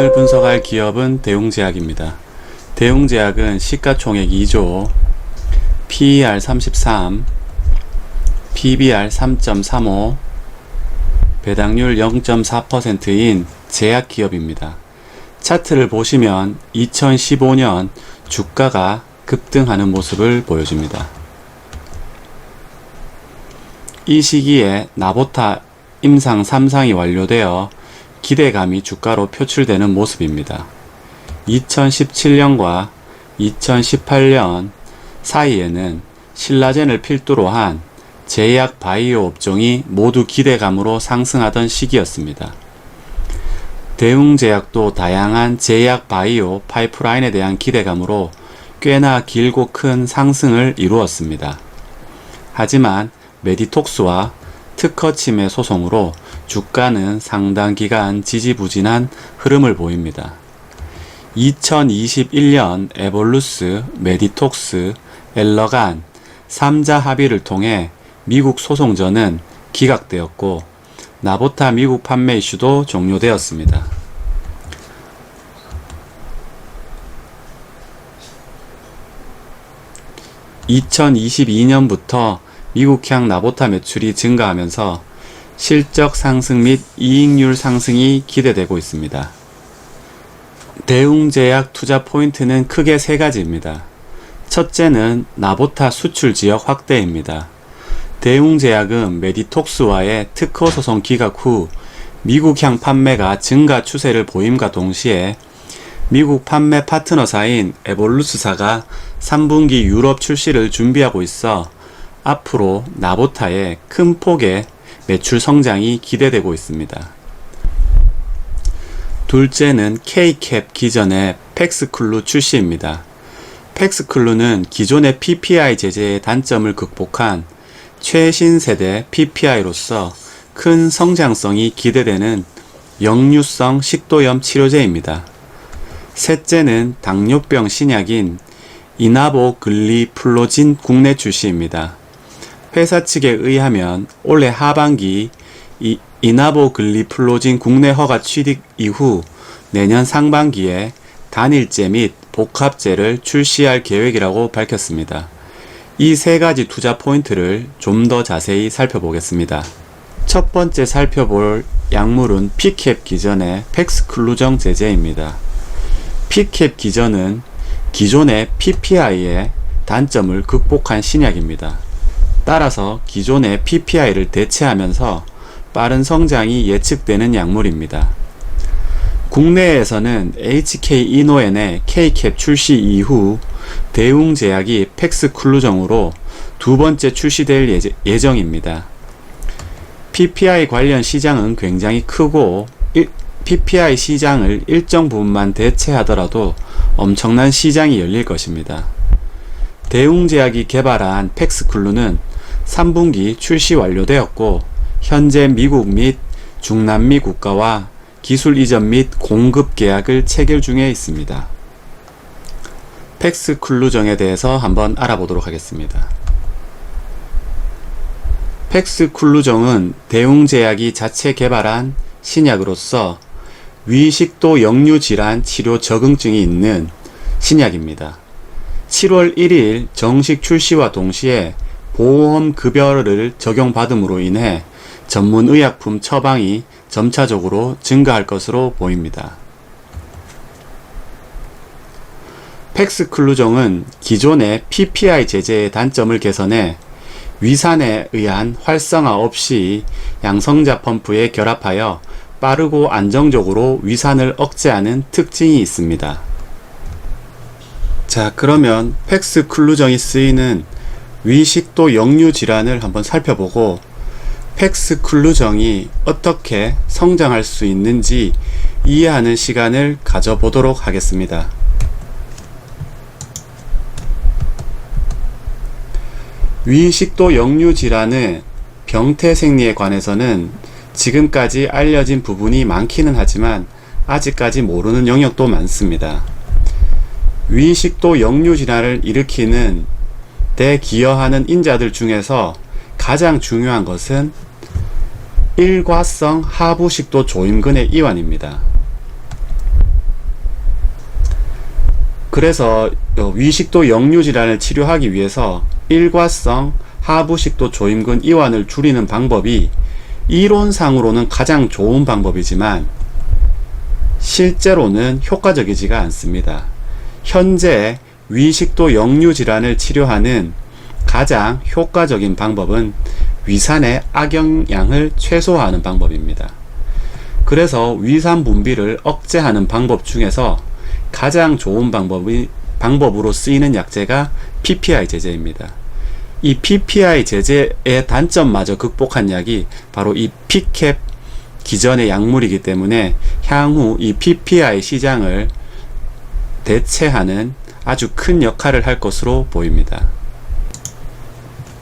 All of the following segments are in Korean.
오늘 분석할 기업은 대웅제약입니다. 대웅제약은 시가총액 2조, PER 33, PBR 3.35, 배당률 0.4%인 제약기업입니다. 차트를 보시면 2015년 주가가 급등하는 모습을 보여줍니다. 이 시기에 나보타 임상 3상이 완료되어 기대감이 주가로 표출되는 모습입니다. 2017년과 2018년 사이에는 신라젠을 필두로 한 제약 바이오 업종이 모두 기대감으로 상승하던 시기였습니다. 대웅제약도 다양한 제약 바이오 파이프라인에 대한 기대감으로 꽤나 길고 큰 상승을 이루었습니다. 하지만 메디톡스와 특허 침해 소송으로 주가는 상당 기간 지지부진한 흐름을 보입니다. 2021년 에볼루스, 메디톡스, 엘러간 3자 합의를 통해 미국 소송전은 기각되었고 나보타 미국 판매 이슈도 종료되었습니다. (2022년부터) 미국향 나보타 매출이 증가하면서 실적 상승 및 이익률 상승이 기대되고 있습니다. 대웅제약 투자 포인트는 크게 세 가지입니다. 첫째는 나보타 수출 지역 확대입니다. 대웅제약은 메디톡스와의 특허 소송 기각 후 미국향 판매가 증가 추세를 보임과 동시에 미국 판매 파트너사인 에볼루스사가 3분기 유럽 출시를 준비하고 있어 앞으로 나보타의 큰 폭의 매출 성장이 기대되고 있습니다. 둘째는 K-캡 기존의 팩스클루 출시입니다. 팩스클루는 기존의 PPI 제재의 단점을 극복한 최신 세대 PPI로서 큰 성장성이 기대되는 역류성 식도염 치료제입니다. 셋째는 당뇨병 신약인 이나보글리플로진 국내 출시입니다. 회사 측에 의하면 올해 하반기 이나보글리플로진 국내 허가 취득 이후 내년 상반기에 단일제 및 복합제를 출시할 계획이라고 밝혔습니다. 이 세 가지 투자 포인트를 좀 더 자세히 살펴보겠습니다. 첫 번째 살펴볼 약물은 P캡 기전의 팩스클루정 제제입니다. P캡 기전은 기존의 PPI의 단점을 극복한 신약입니다. 따라서 기존의 PPI를 대체하면서 빠른 성장이 예측되는 약물입니다. 국내에서는 HK 이노엔의 K-캡 출시 이후 대웅제약이 팩스클루정으로 두 번째 출시될 예정입니다. PPI 관련 시장은 굉장히 크고 PPI 시장을 일정 부분만 대체하더라도 엄청난 시장이 열릴 것입니다. 대웅제약이 개발한 팩스클루는 3분기 출시 완료되었고 현재 미국 및 중남미 국가와 기술 이전 및 공급 계약을 체결 중에 있습니다. 팩스클루정에 대해서 한번 알아보도록 하겠습니다. 팩스클루정은 대웅제약이 자체 개발한 신약으로서 위식도 역류 질환 치료 적응증이 있는 신약입니다. 7월 1일 정식 출시와 동시에 보험 급여를 적용받음으로 인해 전문 의약품 처방이 점차적으로 증가할 것으로 보입니다. 팩스클루정은 기존의 PPI 제재의 단점을 개선해 위산에 의한 활성화 없이 양성자 펌프에 결합하여 빠르고 안정적으로 위산을 억제하는 특징이 있습니다. 자, 그러면 팩스클루정이 쓰이는 위식도 역류 질환을 한번 살펴보고 팩스클루정이 어떻게 성장할 수 있는지 이해하는 시간을 가져보도록 하겠습니다. 위식도 역류 질환의 병태 생리에 관해서는 지금까지 알려진 부분이 많기는 하지만 아직까지 모르는 영역도 많습니다. 위식도 역류 질환을 일으키는 데 기여하는 인자들 중에서 가장 중요한 것은 일과성 하부식도 조임근의 이완입니다. 그래서 위식도 역류 질환을 치료하기 위해서 일과성 하부식도 조임근 이완을 줄이는 방법이 이론상으로는 가장 좋은 방법이지만 실제로는 효과적이지가 않습니다. 현재 위식도 역류 질환을 치료하는 가장 효과적인 방법은 위산의 악영향을 최소화하는 방법입니다. 그래서 위산 분비를 억제하는 방법 중에서 가장 좋은 방법으로 쓰이는 약제가 PPI 제제입니다. 이 PPI 제제의 단점마저 극복한 약이 바로 이 PCAB 기전의 약물이기 때문에 향후 이 PPI 시장을 대체하는 아주 큰 역할을 할 것으로 보입니다.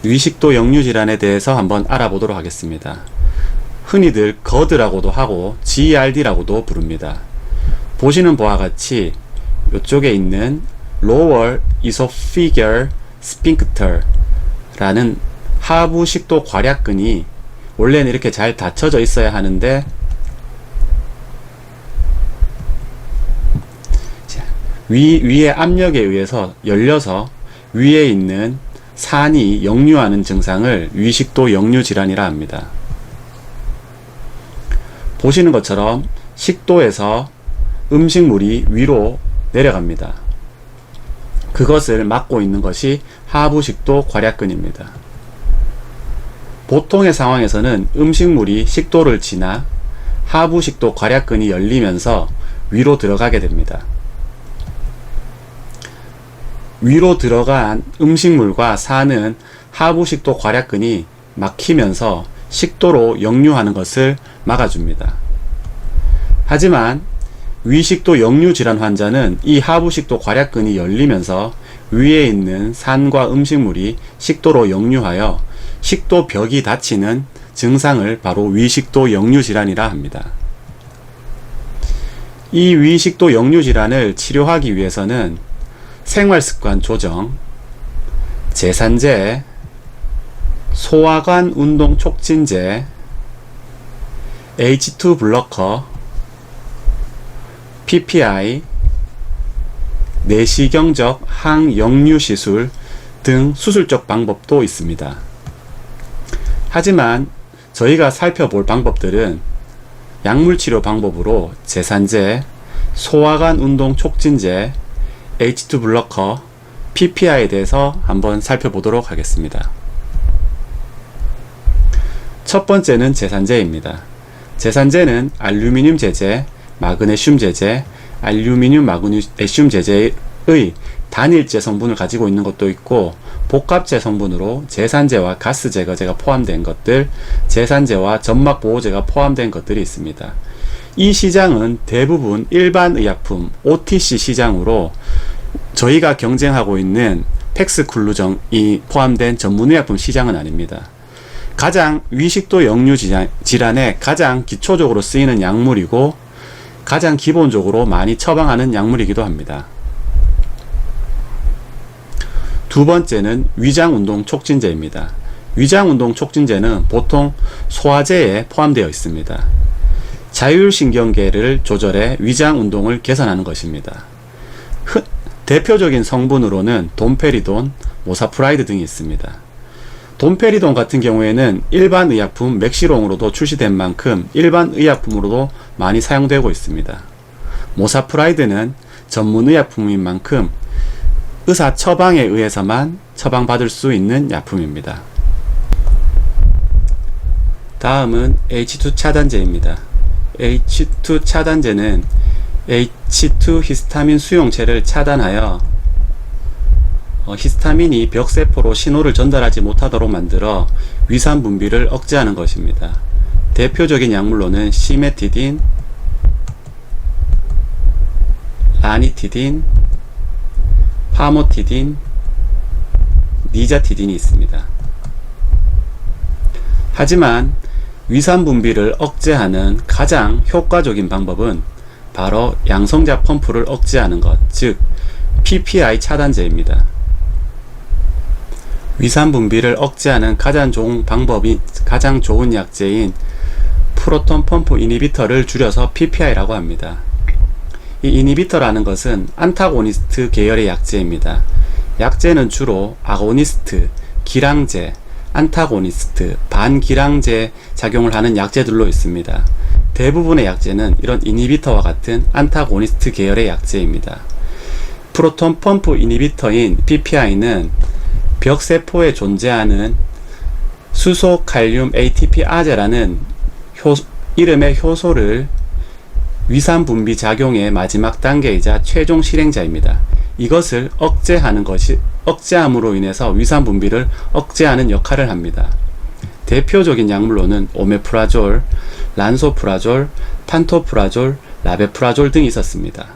위식도 역류 질환에 대해서 한번 알아보도록 하겠습니다. 흔히들 GERD라고도 하고 GERD라고도 부릅니다. 보시는 바와 같이 이쪽에 있는 Lower Esophageal Sphincter 라는 하부식도 괄약근이 원래는 이렇게 잘 닫혀져 있어야 하는데 위의 압력에 의해서 열려서 위에 있는 산이 역류하는 증상을 위식도 역류 질환이라 합니다. 보시는 것처럼 식도에서 음식물이 위로 내려갑니다. 그것을 막고 있는 것이 하부식도 괄약근입니다. 보통의 상황에서는 음식물이 식도를 지나 하부식도 괄약근이 열리면서 위로 들어가게 됩니다. 위로 들어간 음식물과 산은 하부식도 괄약근이 막히면서 식도로 역류하는 것을 막아줍니다. 하지만 위식도 역류 질환 환자는 이 하부식도 괄약근이 열리면서 위에 있는 산과 음식물이 식도로 역류하여 식도 벽이 닫히는 증상을 바로 위식도 역류 질환이라 합니다. 이 위식도 역류 질환을 치료하기 위해서는 생활습관 조정, 제산제, 소화관 운동 촉진제, H2 블러커, PPI, 내시경적 항역류 시술 등 수술적 방법도 있습니다. 하지만 저희가 살펴볼 방법들은 약물치료 방법으로 제산제, 소화관 운동 촉진제, H2 블러커, PPI에 대해서 한번 살펴보도록 하겠습니다. 첫 번째는 제산제입니다. 제산제는 알루미늄 제제, 마그네슘 제제, 알루미늄 마그네슘 제제의 단일제 성분을 가지고 있는 것도 있고 복합제 성분으로 제산제와 가스 제거제가 포함된 것들, 제산제와 점막 보호제가 포함된 것들이 있습니다. 이 시장은 대부분 일반 의약품 OTC 시장으로 저희가 경쟁하고 있는 팩스쿨루정이 포함된 전문의약품 시장은 아닙니다. 가장 위식도 역류 질환에 가장 기초적으로 쓰이는 약물이고 가장 기본적으로 많이 처방하는 약물이기도 합니다. 두 번째는 위장운동 촉진제입니다. 위장운동 촉진제는 보통 소화제에 포함되어 있습니다. 자율신경계를 조절해 위장운동을 개선하는 것입니다. 대표적인 성분으로는 돈페리돈, 모사프라이드 등이 있습니다. 돈페리돈 같은 경우에는 일반 의약품 맥시롱으로도 출시된 만큼 일반 의약품으로도 많이 사용되고 있습니다. 모사프라이드는 전문 의약품인 만큼 의사 처방에 의해서만 처방받을 수 있는 약품입니다. 다음은 H2 차단제입니다. H2 차단제는 H2 히스타민 수용체를 차단하여 히스타민이 벽세포로 신호를 전달하지 못하도록 만들어 위산 분비를 억제하는 것입니다. 대표적인 약물로는 시메티딘, 라니티딘, 파모티딘, 니자티딘이 있습니다. 하지만 위산 분비를 억제하는 가장 효과적인 방법은 바로 양성자 펌프를 억제하는 것, 즉 PPI 차단제입니다. 위산 분비를 억제하는 가장 좋은 약제인 프로톤 펌프 이니비터를 줄여서 PPI라고 합니다. 이 이니비터라는 것은 안타고니스트 계열의 약제입니다. 약제는 주로 아고니스트, 기량제, 안타고니스트, 반기량제 작용을 하는 약제들로 있습니다. 대부분의 약제는 이런 이니비터와 같은 안타고니스트 계열의 약제입니다. 프로톤 펌프 이니비터인 PPI는 벽세포에 존재하는 수소 칼륨 ATP아제라는 이름의 효소를 위산 분비 작용의 마지막 단계이자 최종 실행자입니다. 이것을 억제함으로 인해서 위산 분비를 억제하는 역할을 합니다. 대표적인 약물로는 오메프라졸, 란소프라졸, 판토프라졸, 라베프라졸 등이 있었습니다.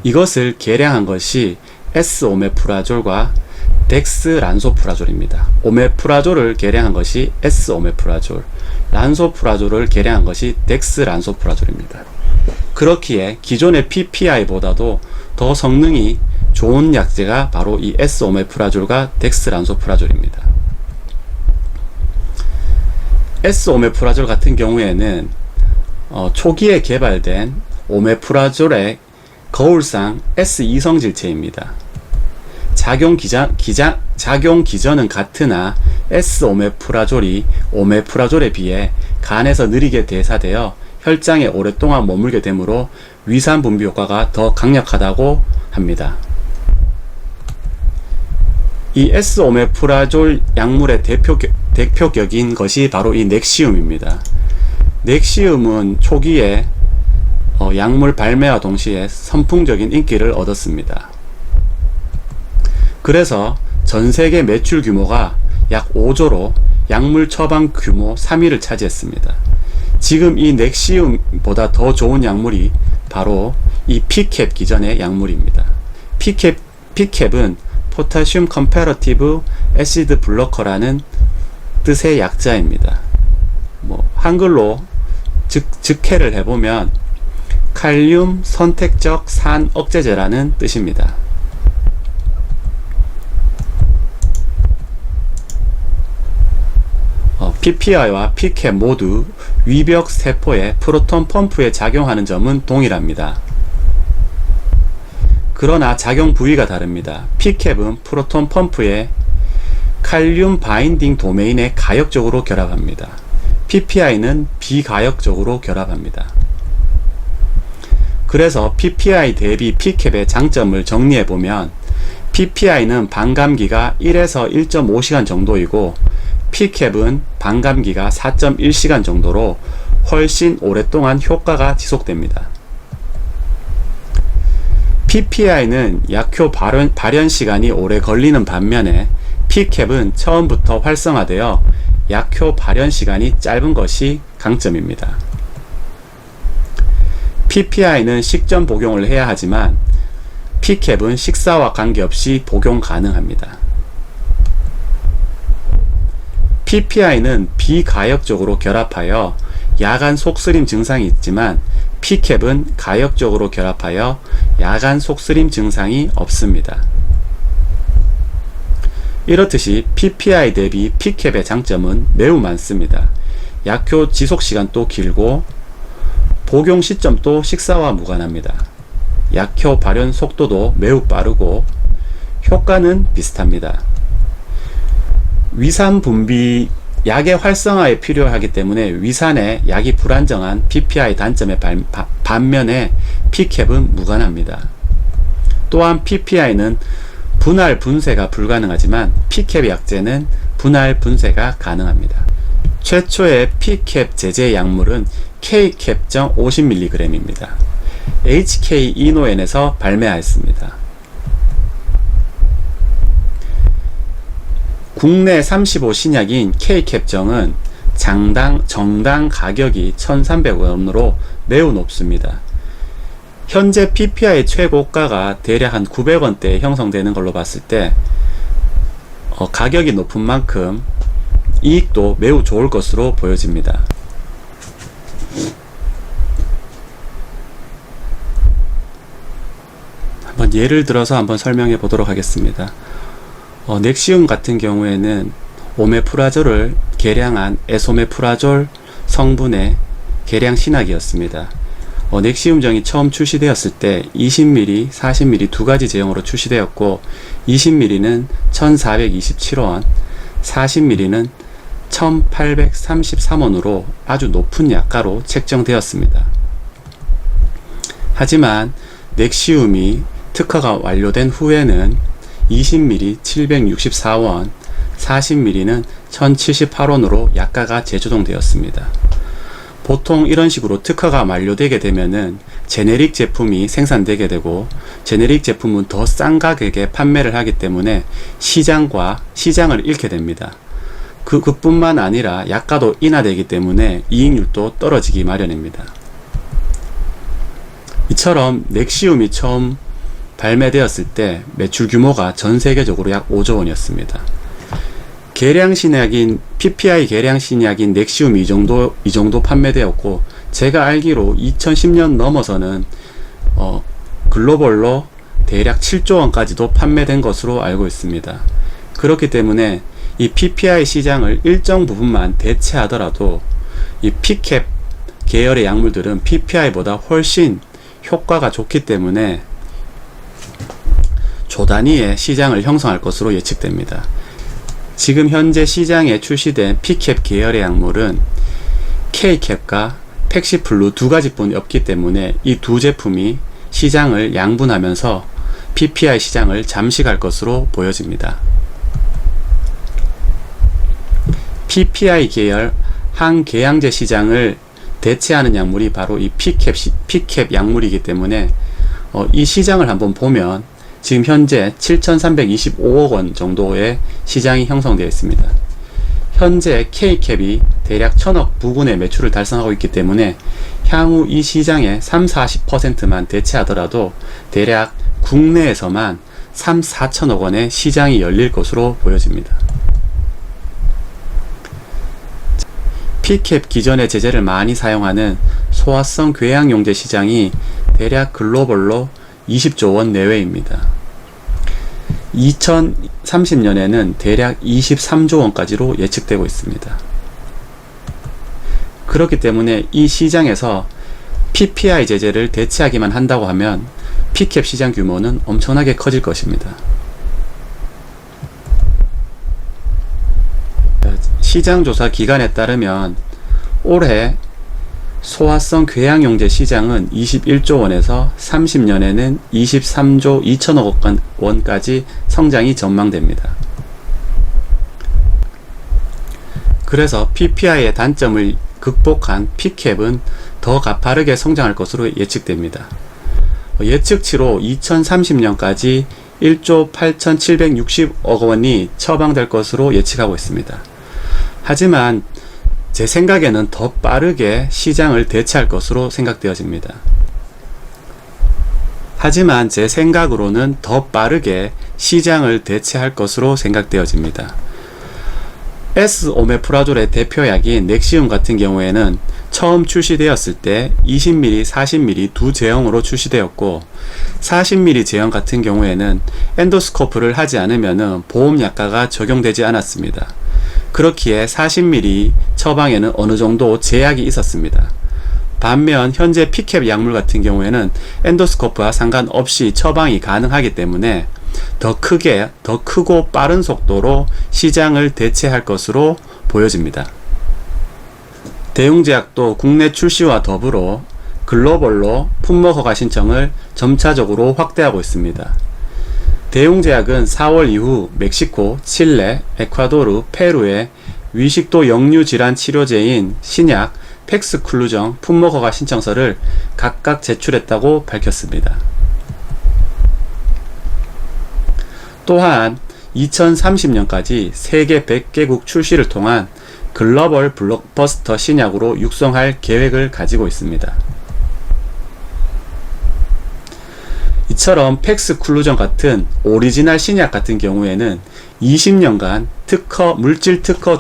이것을 계량한 것이 S-오메프라졸과 덱스란소프라졸입니다. 오메프라졸을 계량한 것이 S-오메프라졸, 란소프라졸을 계량한 것이 덱스란소프라졸입니다. 그렇기에 기존의 PPI보다도 더 성능이 좋은 약제가 바로 이 S-오메프라졸과 덱스란소프라졸입니다. S-오메프라졸 같은 경우에는 초기에 개발된 오메프라졸의 거울상 S2성 질체입니다. 작용 기전은 같으나 S-오메프라졸이 오메프라졸에 비해 간에서 느리게 대사되어 혈장에 오랫동안 머물게 되므로 위산 분비 효과가 더 강력하다고 합니다. 이 S-오메프라졸 약물의 대표격인 것이 바로 이 넥시움입니다. 넥시움은 초기에 약물 발매와 동시에 선풍적인 인기를 얻었습니다. 그래서 전세계 매출 규모가 약 5조로 약물 처방 규모 3위를 차지했습니다. 지금 이 넥시움보다 더 좋은 약물이 바로 이 PCAP 기전의 약물입니다. PCAP은 포타슘 컴패러티브 애시드 블러커라는 뜻의 약자입니다. 한글로 직해를 해보면 칼륨 선택적 산 억제제라는 뜻입니다. PPI와 PCAP 모두 위벽 세포의 프로톤 펌프에 작용하는 점은 동일합니다. 그러나 작용 부위가 다릅니다. PCAP은 프로톤 펌프에 칼륨 바인딩 도메인에 가역적으로 결합합니다. PPI는 비가역적으로 결합합니다. 그래서 PPI 대비 PCAP의 장점을 정리해보면 PPI는 반감기가 1에서 1.5시간 정도이고 PCAP은 반감기가 4.1시간 정도로 훨씬 오랫동안 효과가 지속됩니다. PPI는 약효 발현 시간이 오래 걸리는 반면에 PCAP은 처음부터 활성화되어 약효 발현 시간이 짧은 것이 강점입니다. PPI는 식전 복용을 해야 하지만 PCAP은 식사와 관계없이 복용 가능합니다. PPI는 비가역적으로 결합하여 야간 속쓰림 증상이 있지만 PCAP은 가역적으로 결합하여 야간 속쓰림 증상이 없습니다. 이렇듯이 PPI 대비 PCAP의 장점은 매우 많습니다. 약효 지속시간도 길고 복용 시점도 식사와 무관합니다. 약효 발현 속도도 매우 빠르고 효과는 비슷합니다. 위산 분비 약의 활성화에 필요하기 때문에 위산에 약이 불안정한 PPI 단점의 반면에 PCAP은 무관합니다. 또한 PPI는 분할 분쇄가 불가능하지만 PCAP 약제는 분할 분쇄가 가능합니다. 최초의 PCAP 제제 약물은 K캡정 50mg입니다. HK 이노엔에서 발매하였습니다. 국내 35 신약인 K캡정은 정당 가격이 1,300원으로 매우 높습니다. 현재 PPI 최고가가 대략 한 900원대에 형성되는 걸로 봤을 때 가격이 높은 만큼 이익도 매우 좋을 것으로 보여집니다. 한번 예를 들어서 한번 설명해 보도록 하겠습니다. 넥시움 같은 경우에는 오메프라졸을 계량한 에소메프라졸 성분의 계량 신약이었습니다. 넥시움정이 처음 출시되었을 때 20ml, 40ml 두 가지 제형으로 출시되었고 20ml는 1427원, 40ml는 1833원으로 아주 높은 약가로 책정되었습니다. 하지만 넥시움이 특허가 완료된 후에는 20ml 764원, 40ml는 1078원으로 약가가 재조정되었습니다. 보통 이런 식으로 특허가 만료되게 되면은 제네릭 제품이 생산되게 되고 제네릭 제품은 더 싼 가격에 판매를 하기 때문에 시장을 잃게 됩니다. 그뿐만 아니라 약가도 인하되기 때문에 이익률도 떨어지기 마련입니다. 이처럼 넥시움이 처음 발매되었을 때 매출 규모가 전 세계적으로 약 5조 원이었습니다. 계량 신약인 PPI 계량 신약인 넥시움이 이 정도 판매되었고 제가 알기로 2010년 넘어서는 글로벌로 대략 7조 원까지도 판매된 것으로 알고 있습니다. 그렇기 때문에 이 PPI 시장을 일정 부분만 대체하더라도 이 P캡 계열의 약물들은 PPI보다 훨씬 효과가 좋기 때문에 조 단위의 시장을 형성할 것으로 예측됩니다. 지금 현재 시장에 출시된 P캡 계열의 약물은 K캡과 팩시플루 두 가지뿐 없기 때문에 이 두 제품이 시장을 양분하면서 PPI 시장을 잠식할 것으로 보여집니다. PPI 계열 항궤양제 시장을 대체하는 약물이 바로 이 P캡 약물이기 때문에 이 시장을 한번 보면 지금 현재 7,325억 원 정도의 시장이 형성되어 있습니다. 현재 K캡이 대략 1,000억 부근의 매출을 달성하고 있기 때문에 향후 이 시장의 30-40%만 대체하더라도 대략 국내에서만 3-4천억 원의 시장이 열릴 것으로 보여집니다. P캡 기존의 제재를 많이 사용하는 소화성 궤양용제 시장이 대략 글로벌로 20조 원 내외입니다. 2030년에는 대략 23조 원까지로 예측되고 있습니다. 그렇기 때문에 이 시장에서 PPI 제재를 대체하기만 한다고 하면 P캡 시장 규모는 엄청나게 커질 것입니다. 시장조사 기관에 따르면 올해 소화성 궤양용제 시장은 21조 원에서 30년에는 23조 2천억 원까지 성장이 전망됩니다. 그래서 PPI의 단점을 극복한 P캡은 더 가파르게 성장할 것으로 예측됩니다. 예측치로 2030년까지 1조 8,760억 원이 처방될 것으로 예측하고 있습니다. 하지만 제 생각에는 더 빠르게 시장을 대체할 것으로 생각되어집니다. 하지만 제 생각으로는 더 빠르게 시장을 대체할 것으로 생각되어집니다. S-오메프라졸의 대표약인 넥시움 같은 경우에는 처음 출시되었을 때 20ml, 40ml 두 제형으로 출시되었고 40ml 제형 같은 경우에는 엔도스코프를 하지 않으면 보험약가가 적용되지 않았습니다. 그렇기에 40ml 처방에는 어느 정도 제약이 있었습니다. 반면 현재 P캡 약물 같은 경우에는 엔도스코프와 상관없이 처방이 가능하기 때문에 더 크고 빠른 속도로 시장을 대체할 것으로 보여집니다. 대웅제약도 국내 출시와 더불어 글로벌로 품목 허가 신청을 점차적으로 확대하고 있습니다. 대웅제약은 4월 이후 멕시코, 칠레, 에콰도르, 페루의 위식도 역류 질환 치료제인 신약 팩스클루정 품목 허가 신청서를 각각 제출했다고 밝혔습니다. 또한 2030년까지 세계 100개국 출시를 통한 글로벌 블록버스터 신약으로 육성할 계획을 가지고 있습니다. 이처럼 팩스클루전 같은 오리지널 신약 같은 경우에는 20년간 물질 특허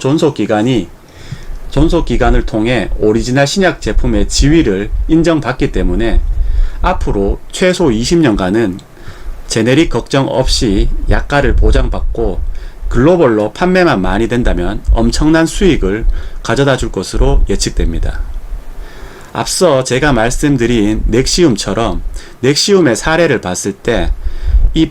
존속기간을 통해 오리지널 신약 제품의 지위를 인정받기 때문에 앞으로 최소 20년간은 제네릭 걱정 없이 약가를 보장받고 글로벌로 판매만 많이 된다면 엄청난 수익을 가져다 줄 것으로 예측됩니다. 앞서 제가 말씀드린 넥시움처럼 넥시움의 사례를 봤을 때 이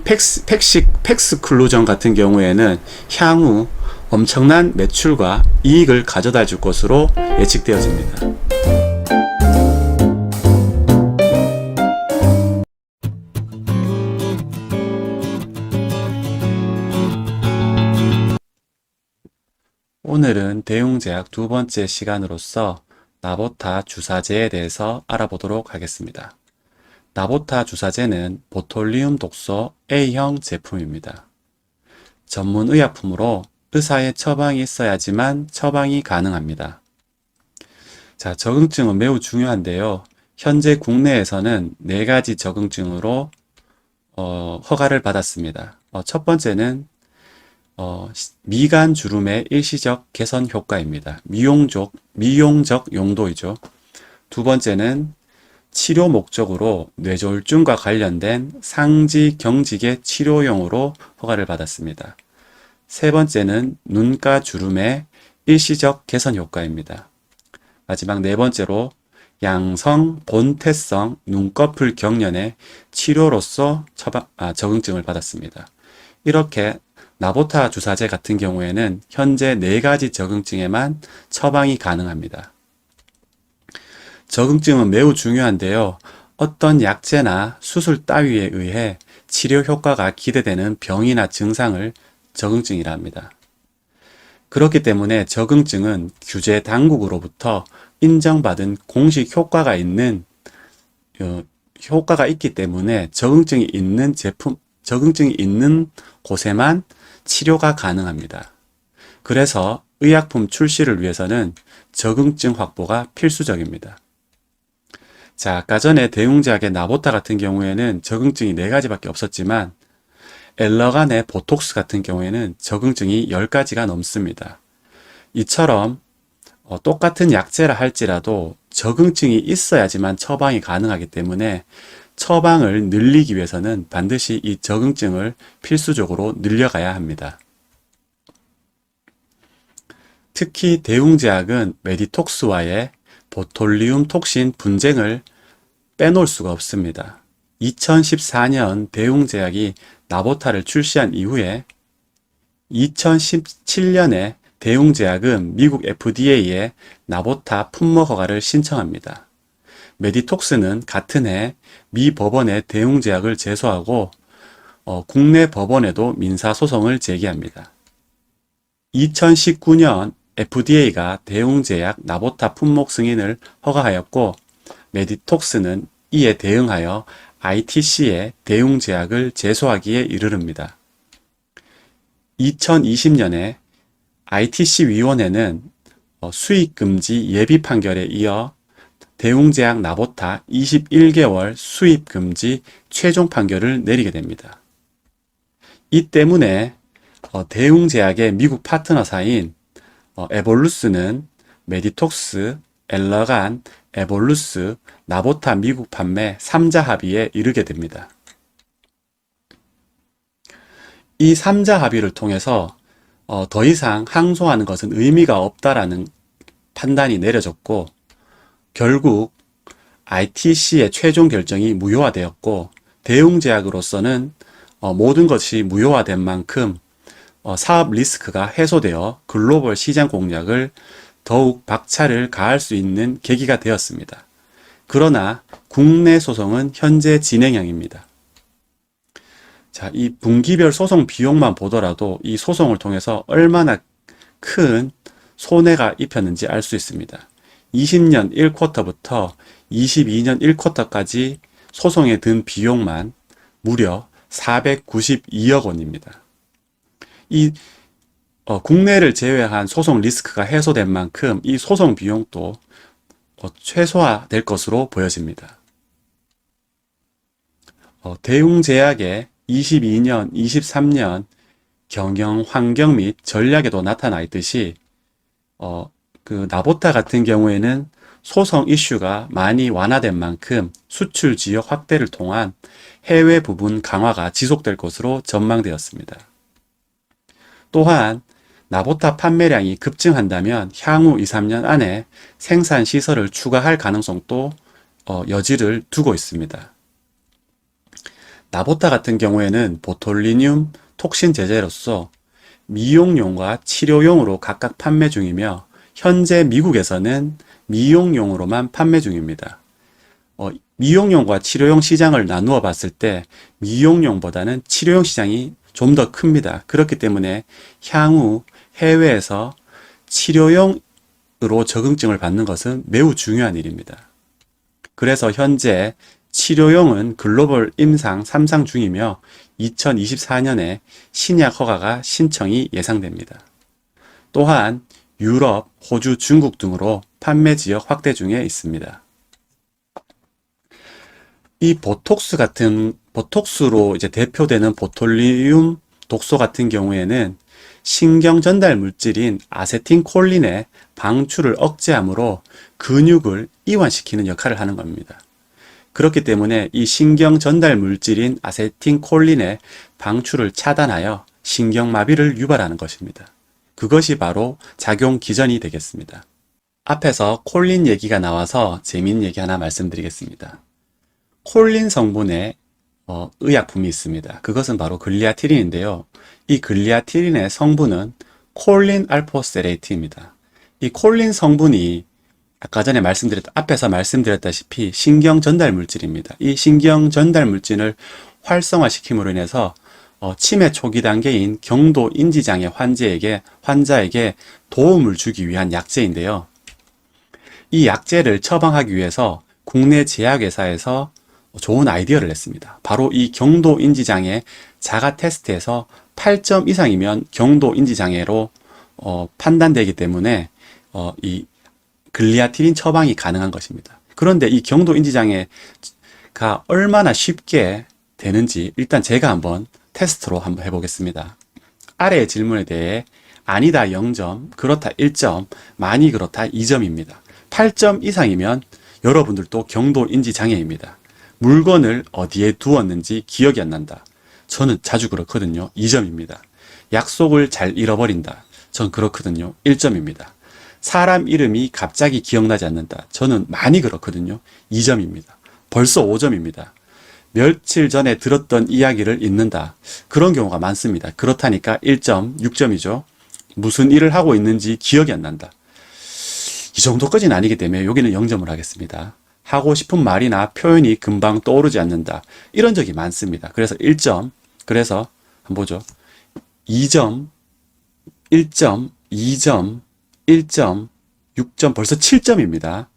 팩스클루전 같은 경우에는 향후 엄청난 매출과 이익을 가져다 줄 것으로 예측되어집니다. 오늘은 대웅제약 두 번째 시간으로서 나보타 주사제에 대해서 알아보도록 하겠습니다. 나보타 주사제는 보톨리움 독소 A형 제품입니다. 전문 의약품으로 의사의 처방이 있어야지만 처방이 가능합니다. 자, 적응증은 매우 중요한데요. 현재 국내에서는 4가지 적응증으로 허가를 받았습니다. 첫 번째는 미간 주름의 일시적 개선 효과입니다. 미용적 용도이죠. 두 번째는 치료 목적으로 뇌졸중과 관련된 상지 경직의 치료용으로 허가를 받았습니다. 세 번째는 눈가 주름의 일시적 개선 효과입니다. 마지막 네 번째로 양성 본태성 눈꺼풀 경련의 치료로서 적응증을 받았습니다. 이렇게 나보타 주사제 같은 경우에는 현재 4가지 적응증에만 처방이 가능합니다. 적응증은 매우 중요한데요. 어떤 약제나 수술 따위에 의해 치료 효과가 기대되는 병이나 증상을 적응증이라 합니다. 그렇기 때문에 적응증은 규제 당국으로부터 인정받은 공식 효과가 있기 때문에 적응증이 있는 곳에만 치료가 가능합니다. 그래서 의약품 출시를 위해서는 적응증 확보가 필수적입니다. 자, 아까 전에 대웅제약의 나보타 같은 경우에는 적응증이 4가지밖에 없었지만 엘러간의 보톡스 같은 경우에는 적응증이 10가지가 넘습니다. 이처럼 똑같은 약제라 할지라도 적응증이 있어야지만 처방이 가능하기 때문에 처방을 늘리기 위해서는 반드시 이 적응증을 필수적으로 늘려가야 합니다. 특히 대웅제약은 메디톡스와의 보톨리움 톡신 분쟁을 빼놓을 수가 없습니다. 2014년 대웅제약이 나보타를 출시한 이후에 2017년에 대웅제약은 미국 FDA에 나보타 품목 허가를 신청합니다. 메디톡스는 같은 해 미 법원에 대웅제약을 제소하고 국내 법원에도 민사소송을 제기합니다. 2019년 FDA가 대웅제약 나보타 품목 승인을 허가하였고 메디톡스는 이에 대응하여 ITC에 대웅제약을 제소하기에 이르릅니다. 2020년에 ITC 위원회는 수입금지 예비 판결에 이어 대웅제약 나보타 21개월 수입금지 최종 판결을 내리게 됩니다. 이 때문에 대웅제약의 미국 파트너사인 에볼루스는 메디톡스, 엘러간, 에볼루스, 나보타 미국 판매 3자 합의에 이르게 됩니다. 이 3자 합의를 통해서 더 이상 항소하는 것은 의미가 없다라는 판단이 내려졌고 결국 ITC의 최종 결정이 무효화되었고 대웅제약으로서는 모든 것이 무효화된 만큼 사업 리스크가 해소되어 글로벌 시장 공략을 더욱 박차를 가할 수 있는 계기가 되었습니다. 그러나 국내 소송은 현재 진행형입니다. 자, 이 분기별 소송 비용만 보더라도 이 소송을 통해서 얼마나 큰 손해가 입혔는지 알 수 있습니다. 20년 1쿼터부터 22년 1쿼터까지 소송에 든 비용만 무려 492억 원입니다. 이 국내를 제외한 소송 리스크가 해소된 만큼 이 소송 비용도 최소화될 것으로 보여집니다. 대웅제약의 22년, 23년 경영 환경 및 전략에도 나타나 있듯이 나보타 같은 경우에는 소송 이슈가 많이 완화된 만큼 수출 지역 확대를 통한 해외 부분 강화가 지속될 것으로 전망되었습니다. 또한 나보타 판매량이 급증한다면 향후 2, 3년 안에 생산 시설을 추가할 가능성도 여지를 두고 있습니다. 나보타 같은 경우에는 보톨리늄 톡신 제제로서 미용용과 치료용으로 각각 판매 중이며 현재 미국에서는 미용용으로만 판매 중입니다. 미용용과 치료용 시장을 나누어 봤을 때 미용용보다는 치료용 시장이 좀 더 큽니다. 그렇기 때문에 향후 해외에서 치료용으로 적응증을 받는 것은 매우 중요한 일입니다. 그래서 현재 치료용은 글로벌 임상 3상 중이며 2024년에 신약 허가가 신청이 예상됩니다. 또한 유럽, 호주, 중국 등으로 판매 지역 확대 중에 있습니다. 이 보톡스로 이제 대표되는 보톨리움 독소 같은 경우에는 신경 전달 물질인 아세틴콜린의 방출을 억제하므로 근육을 이완시키는 역할을 하는 겁니다. 그렇기 때문에 이 신경 전달 물질인 아세틴콜린의 방출을 차단하여 신경마비를 유발하는 것입니다. 그것이 바로 작용 기전이 되겠습니다. 앞에서 콜린 얘기가 나와서 재미있는 얘기 하나 말씀드리겠습니다. 콜린 성분의 의약품이 있습니다. 그것은 바로 글리아티린인데요. 이 글리아티린의 성분은 콜린 알포세레이트입니다. 이 콜린 성분이 아까 전에 앞에서 말씀드렸다시피 신경 전달 물질입니다. 이 신경 전달 물질을 활성화시킴으로 인해서 치매 초기 단계인 경도 인지장애 환자에게 도움을 주기 위한 약제인데요. 이 약제를 처방하기 위해서 국내 제약회사에서 좋은 아이디어를 냈습니다. 바로 이 경도 인지장애 자가 테스트에서 8점 이상이면 경도 인지장애로 판단되기 때문에 이 글리아티린 처방이 가능한 것입니다. 그런데 이 경도 인지장애가 얼마나 쉽게 되는지 일단 제가 한번 테스트로 한번 해보겠습니다. 아래의 질문에 대해 아니다 0점, 그렇다 1점, 많이 그렇다 2점입니다. 8점 이상이면 여러분들도 경도 인지장애입니다. 물건을 어디에 두었는지 기억이 안 난다. 저는 자주 그렇거든요. 2점입니다. 약속을 잘 잃어버린다. 전 그렇거든요. 1점입니다. 사람 이름이 갑자기 기억나지 않는다. 저는 많이 그렇거든요. 2점입니다. 벌써 5점입니다. 며칠 전에 들었던 이야기를 잊는다. 그런 경우가 많습니다. 그렇다니까 1점, 6점이죠. 무슨 일을 하고 있는지 기억이 안 난다. 이 정도까지는 아니기 때문에 여기는 0점을 하겠습니다. 하고 싶은 말이나 표현이 금방 떠오르지 않는다. 이런 적이 많습니다. 그래서 1점, 그래서 한번 보죠. 2점, 1점, 2점, 1점, 6점, 벌써 7점입니다.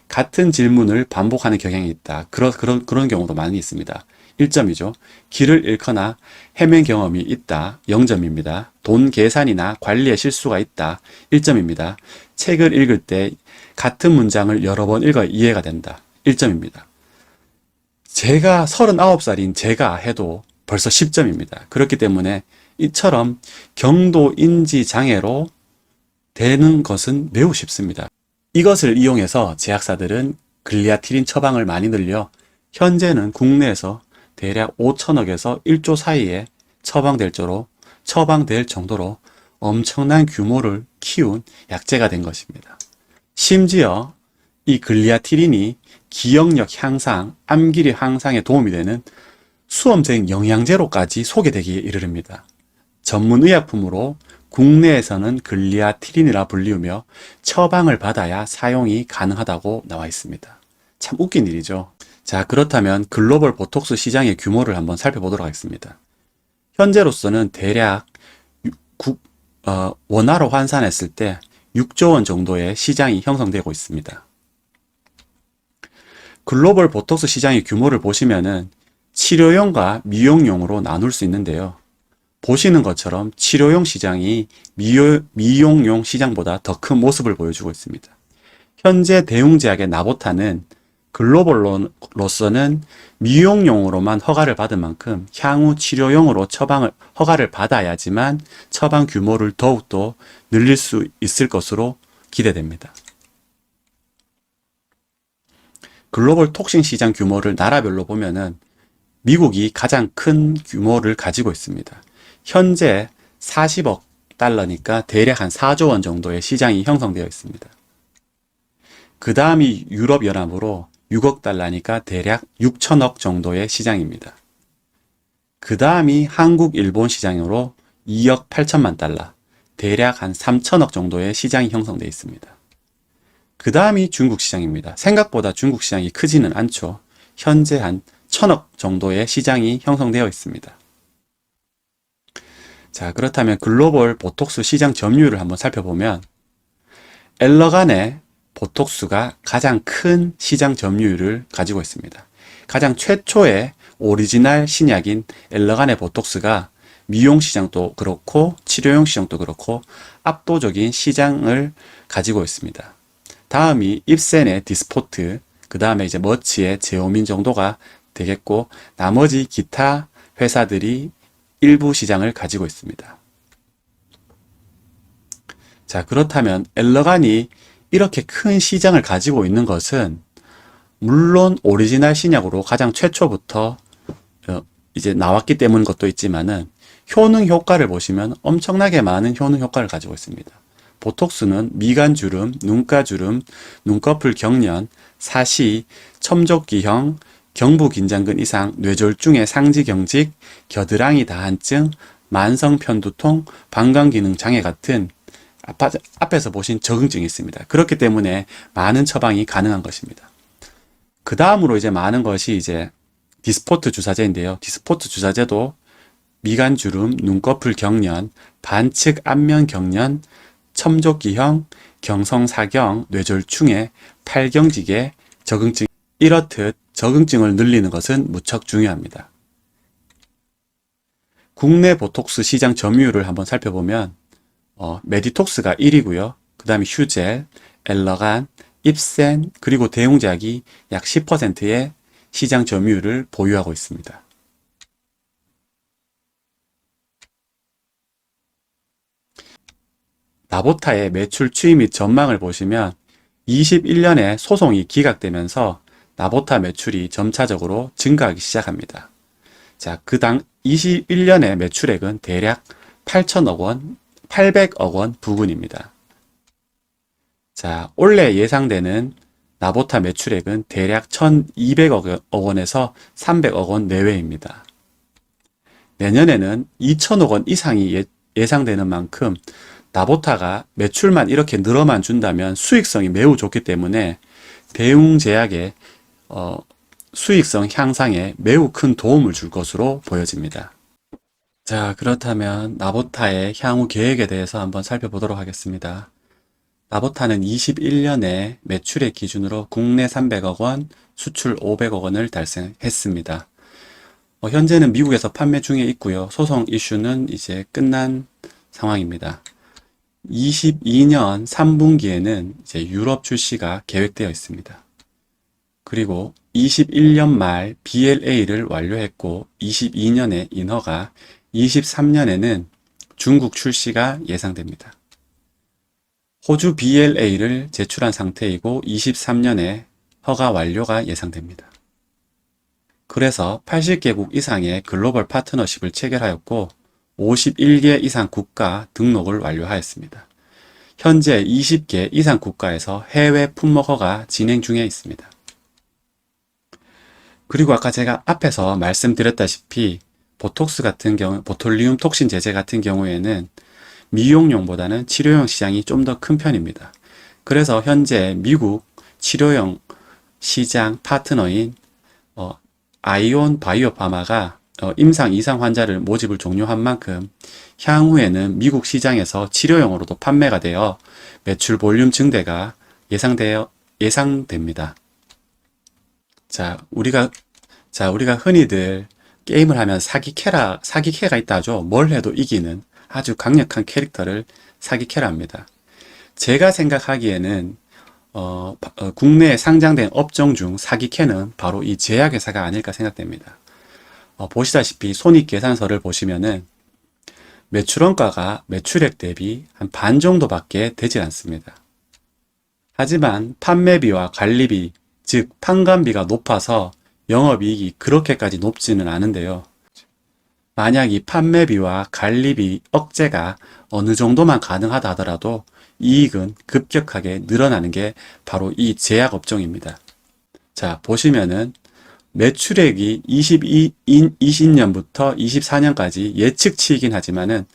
같은 질문을 반복하는 경향이 있다. 그런 경우도 많이 있습니다. 1점이죠. 길을 잃거나 헤맨 경험이 있다. 0점입니다. 돈 계산이나 관리에 실수가 있다. 1점입니다. 책을 읽을 때 같은 문장을 여러 번 읽어 이해가 된다. 1점입니다. 제가 39살인 제가 해도 벌써 10점입니다. 그렇기 때문에 이처럼 경도인지 장애로 되는 것은 매우 쉽습니다. 이것을 이용해서 제약사들은 글리아티린 처방을 많이 늘려 현재는 국내에서 대략 5천억에서 1조 사이에 처방될 정도로 엄청난 규모를 키운 약제가 된 것입니다. 심지어 이 글리아티린이 기억력 향상, 암기력 향상에 도움이 되는 수험생 영양제로까지 소개되기에 이르릅니다. 전문의약품으로 국내에서는 글리아티린이라 불리우며 처방을 받아야 사용이 가능하다고 나와 있습니다. 참 웃긴 일이죠. 자, 그렇다면 글로벌 보톡스 시장의 규모를 한번 살펴보도록 하겠습니다. 현재로서는 대략 원화로 환산했을 때 6조 원 정도의 시장이 형성되고 있습니다. 글로벌 보톡스 시장의 규모를 보시면은 치료용과 미용용으로 나눌 수 있는데요. 보시는 것처럼 치료용 시장이 미용용 시장보다 더 큰 모습을 보여주고 있습니다. 현재 대웅제약의 나보타는 글로벌로서는 미용용으로만 허가를 받은 만큼 향후 치료용으로 허가를 받아야지만 처방 규모를 더욱더 늘릴 수 있을 것으로 기대됩니다. 글로벌 톡신 시장 규모를 나라별로 보면은 미국이 가장 큰 규모를 가지고 있습니다. 현재 40억 달러니까 대략 한 4조 원 정도의 시장이 형성되어 있습니다. 그 다음이 유럽연합으로 6억 달러니까 대략 6천억 정도의 시장입니다. 그 다음이 한국, 일본 시장으로 2억 8천만 달러, 대략 한 3천억 정도의 시장이 형성되어 있습니다. 그 다음이 중국 시장입니다. 생각보다 중국 시장이 크지는 않죠. 현재 한 1천억 정도의 시장이 형성되어 있습니다. 자, 그렇다면 글로벌 보톡스 시장 점유율을 한번 살펴보면 엘러간의 보톡스가 가장 큰 시장 점유율을 가지고 있습니다. 가장 최초의 오리지널 신약인 엘러간의 보톡스가 미용 시장도 그렇고 치료용 시장도 그렇고 압도적인 시장을 가지고 있습니다. 다음이 입센의 디스포트, 그 다음에 이제 머치의 제오민 정도가 되겠고 나머지 기타 회사들이 일부 시장을 가지고 있습니다. 자, 그렇다면 엘러간이 이렇게 큰 시장을 가지고 있는 것은 물론 오리지널 신약으로 가장 최초부터 이제 나왔기 때문인 것도 있지만은 효능 효과를 보시면 엄청나게 많은 효능 효과를 가지고 있습니다. 보톡스는 미간주름, 눈가주름, 눈꺼풀 경련, 사시, 첨족기형, 경부긴장근 이상, 뇌졸중의 상지경직, 겨드랑이 다한증, 만성편두통, 방광기능 장애 같은 앞에서 보신 적응증이 있습니다. 그렇기 때문에 많은 처방이 가능한 것입니다. 그 다음으로 이제 많은 것이 이제 디스포트 주사제인데요. 디스포트 주사제도 미간주름, 눈꺼풀 경련, 반측 안면 경련, 첨족기형, 경성사경, 뇌졸중의 팔경직의 적응증, 이렇듯 적응증을 늘리는 것은 무척 중요합니다. 국내 보톡스 시장 점유율을 한번 살펴보면 메디톡스가 1위고요. 그 다음에 휴젤, 엘러간, 입센, 그리고 대웅제약이 약 10%의 시장 점유율을 보유하고 있습니다. 나보타의 매출 추이 및 전망을 보시면 21년에 소송이 기각되면서 나보타 매출이 점차적으로 증가하기 시작합니다. 자, 그 당 21년의 매출액은 대략 8천억 원, 800억 원 부근입니다. 자, 올해 예상되는 나보타 매출액은 대략 1200억 원에서 300억 원 내외입니다. 내년에는 2000억 원 이상이 예상되는 만큼 나보타가 매출만 이렇게 늘어만 준다면 수익성이 매우 좋기 때문에 대웅제약의 수익성 향상에 매우 큰 도움을 줄 것으로 보여집니다. 자, 그렇다면 나보타의 향후 계획에 대해서 한번 살펴보도록 하겠습니다. 나보타는 21년에 매출액 기준으로 국내 300억 원, 수출 500억 원을 달성했습니다. 현재는 미국에서 판매 중에 있고요. 소송 이슈는 이제 끝난 상황입니다. 22년 3분기에는 이제 유럽 출시가 계획되어 있습니다. 그리고 21년 말 BLA를 완료했고 22년에 인허가, 23년에는 중국 출시가 예상됩니다. 호주 BLA를 제출한 상태이고 23년에 허가 완료가 예상됩니다. 그래서 80개국 이상의 글로벌 파트너십을 체결하였고 51개 이상 국가 등록을 완료하였습니다. 현재 20개 이상 국가에서 해외 품목 허가 진행 중에 있습니다. 그리고 아까 제가 앞에서 말씀드렸다시피 보톡스 같은 경우, 보톨리움 톡신 제제 같은 경우에는 미용용보다는 치료용 시장이 좀 더 큰 편입니다. 그래서 현재 미국 치료용 시장 파트너인 아이온 바이오파마가 임상 이상 환자를 모집을 종료한 만큼 향후에는 미국 시장에서 치료용으로도 판매가 되어 매출 볼륨 증대가 예상됩니다. 우리가 흔히들 게임을 하면 사기캐가 있다 하죠. 뭘 해도 이기는 아주 강력한 캐릭터를 사기캐라 합니다. 제가 생각하기에는 국내에 상장된 업종 중 사기캐는 바로 이 제약회사가 아닐까 생각됩니다. 보시다시피 손익계산서를 보시면은 매출원가가 매출액 대비 한 반 정도밖에 되질 않습니다. 하지만 판매비와 관리비, 즉 판관비가 높아서 영업이익이 그렇게까지 높지는 않은데요. 만약 이 판매비와 관리비 억제가 어느 정도만 가능하다 하더라도 이익은 급격하게 늘어나는 게 바로 이 제약 업종입니다. 자, 보시면은 매출액이 20년부터 24년까지 예측치이긴 하지만은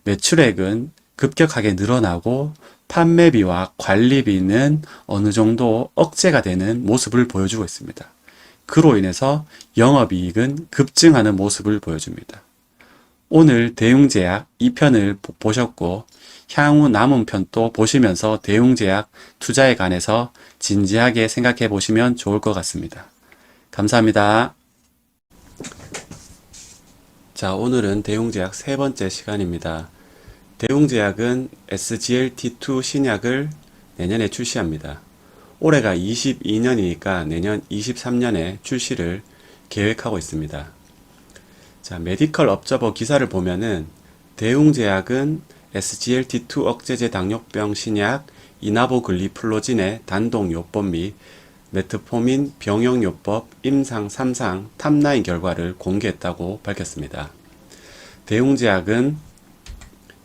매출액은 급격하게 늘어나고 판매비와 관리비는 어느 정도 억제가 되는 모습을 보여주고 있습니다. 그로 인해서 영업이익은 급증하는 모습을 보여줍니다. 오늘 대웅제약 2편을 보셨고 향후 남은 편도 보시면서 대웅제약 투자에 관해서 진지하게 생각해 보시면 좋을 것 같습니다. 감사합니다. 자, 오늘은 대웅제약 세 번째 시간입니다. 대웅제약은 SGLT2 신약을 내년에 출시합니다. 올해가 22년이니까 내년 23년에 출시를 계획하고 있습니다. 자, 메디컬 업저버 기사를 보면은 대웅제약은 SGLT2 억제제 당뇨병 신약 이나보글리플로진의 단독요법 및 메트포민 병용요법 임상 3상 탑라인 결과를 공개했다고 밝혔습니다. 대웅제약은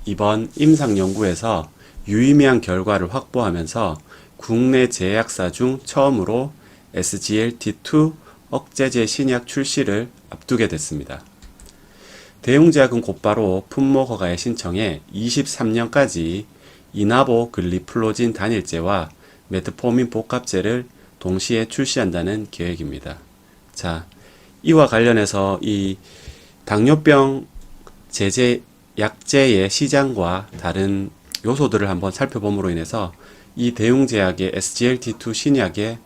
이번 임상 연구에서 유의미한 결과를 확보하면서 국내 제약사 중 처음으로 SGLT2 억제제 신약 출시를 앞두게 됐습니다. 대웅제약은 곧바로 품목 허가에 신청해 23년까지 이나보글리플로진 단일제와 메트포민 복합제를 동시에 출시한다는 계획입니다. 자, 이와 관련해서 이 당뇨병 제제 약제의 시장과 다른 요소들을 한번 살펴봄으로 인해서 이 대웅제약의 SGLT2 신약의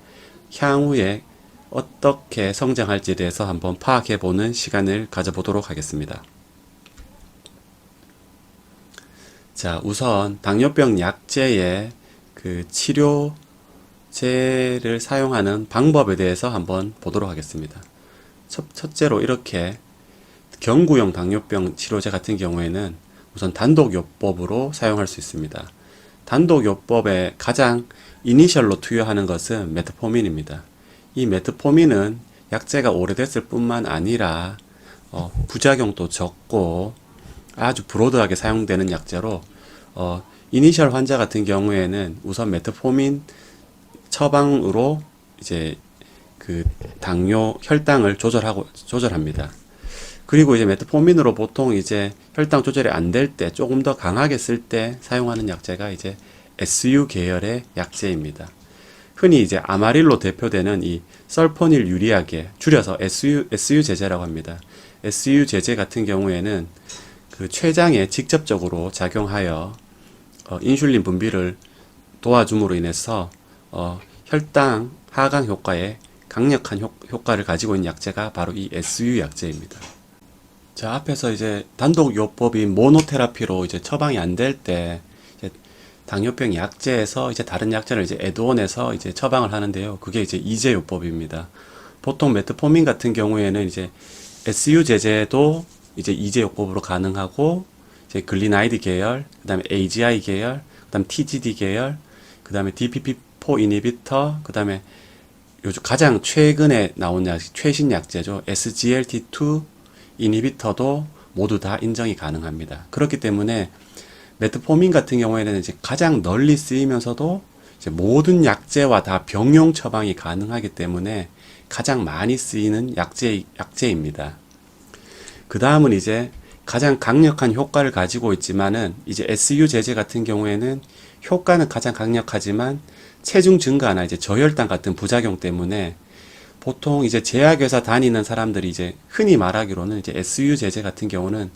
향후에 어떻게 성장할지에 대해서 한번 파악해 보는 시간을 가져보도록 하겠습니다. 자, 우선 당뇨병 약제의 그 치료제를 사용하는 방법에 대해서 한번 보도록 하겠습니다. 첫째로 이렇게 경구용 당뇨병 치료제 같은 경우에는 우선 단독요법으로 사용할 수 있습니다. 단독요법에 가장 이니셜로 투여하는 것은 메트포민입니다. 이 메트포민은 약제가 오래됐을 뿐만 아니라 부작용도 적고 아주 브로드하게 사용되는 약제로 이니셜 환자 같은 경우에는 우선 메트포민 처방으로 이제 그 당뇨 혈당을 조절합니다. 그리고 이제 메트포민으로 보통 이제 혈당 조절이 안 될 때 조금 더 강하게 쓸 때 사용하는 약제가 이제 SU 계열의 약제입니다. 흔히 이제 아마릴로 대표되는 이 설포닐 유리아계, 줄여서 SU 제제라고 합니다. SU 제제 같은 경우에는 그 췌장에 직접적으로 작용하여 인슐린 분비를 도와줌으로 인해서 혈당 하강 효과에 강력한 효과를 가지고 있는 약제가 바로 이 SU 약제입니다. 자, 앞에서 이제 단독 요법인 모노테라피로 이제 처방이 안 될 때 당뇨병 약제에서 이제 다른 약제를 이제 애드온해서 이제 처방을 하는데요. 그게 이제 이제 요법입니다. 보통 메트포민 같은 경우에는 이제 SU 제제도 이제 이제 요법으로 가능하고 이제 글리나이드 계열, 그다음에 AGI 계열, 그다음 TGD 계열, 그다음에 DPP4 이니비터, 그다음에 요즘 가장 최근에 나온 최신 약제죠. SGLT2 이니비터도 모두 다 인정이 가능합니다. 그렇기 때문에 메트포민 같은 경우에는 이제 가장 널리 쓰이면서도 이제 모든 약제와 다 병용 처방이 가능하기 때문에 가장 많이 쓰이는 약제입니다. 그 다음은 이제 가장 강력한 효과를 가지고 있지만은 이제 SU 제제 같은 경우에는 효과는 가장 강력하지만 체중 증가나 이제 저혈당 같은 부작용 때문에 보통 이제 제약회사 다니는 사람들이 이제 흔히 말하기로는 이제 SU 제제 같은 경우는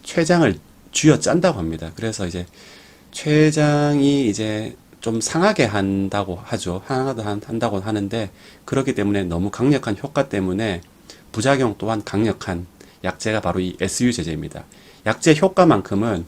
췌장을 쥐어 짠다고 합니다. 그래서 이제 췌장이 이제 좀 상하게 한다고 하죠. 한다고 하는데 그렇기 때문에 너무 강력한 효과 때문에 부작용 또한 강력한 약제가 바로 이 SU 제제입니다. 약제 효과만큼은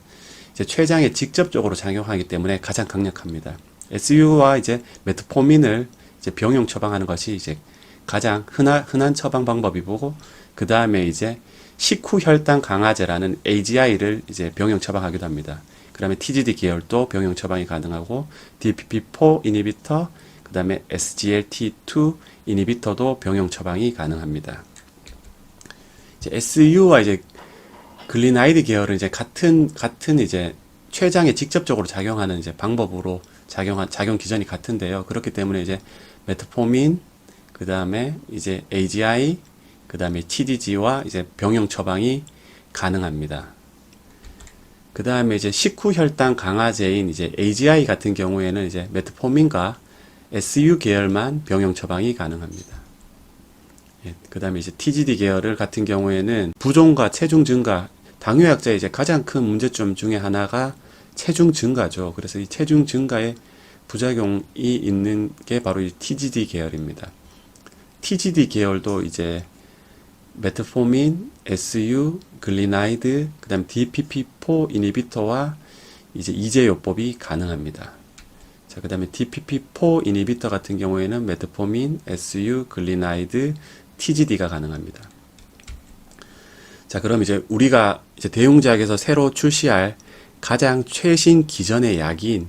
이제 췌장에 직접적으로 작용하기 때문에 가장 강력합니다. SU와 이제 메트포민을 이제 병용 처방하는 것이 이제 가장 흔한 처방 방법이고, 그 다음에 이제 식후 혈당 강화제라는 AGI를 이제 병용 처방하기도 합니다. 그 다음에 TGD 계열도 병용 처방이 가능하고, DPP4 이니비터, 그 다음에 SGLT2 이니비터도 병용 처방이 가능합니다. 이제 SU와 이제 글리나이드 계열은 이제 같은 이제 췌장에 직접적으로 작용하는 이제 방법으로 작용 기전이 같은데요. 그렇기 때문에 이제 메트포민, 그 다음에 이제 AGI, 그 다음에 TDG와 이제 병용 처방이 가능합니다. 그 다음에 이제 식후 혈당 강화제인 이제 AGI 같은 경우에는 이제 메트포민과 SU 계열만 병용 처방이 가능합니다. 예, 그 다음에 이제 TGD 계열을 같은 경우에는 부종과 체중 증가, 당뇨약자의 이제 가장 큰 문제점 중에 하나가 체중 증가죠. 그래서 이 체중 증가에 부작용이 있는 게 바로 이 TGD 계열입니다. TGD 계열도 이제 메트포민, SU, 글리나이드, 그 다음 DPP4 이니비터와 이제 이제요법이 가능합니다. 자, 그 다음에 DPP4 이니비터 같은 경우에는 메트포민, SU, 글리나이드, TGD가 가능합니다. 자, 그럼 이제 우리가 이제 대웅제약에서 새로 출시할 가장 최신 기전의 약인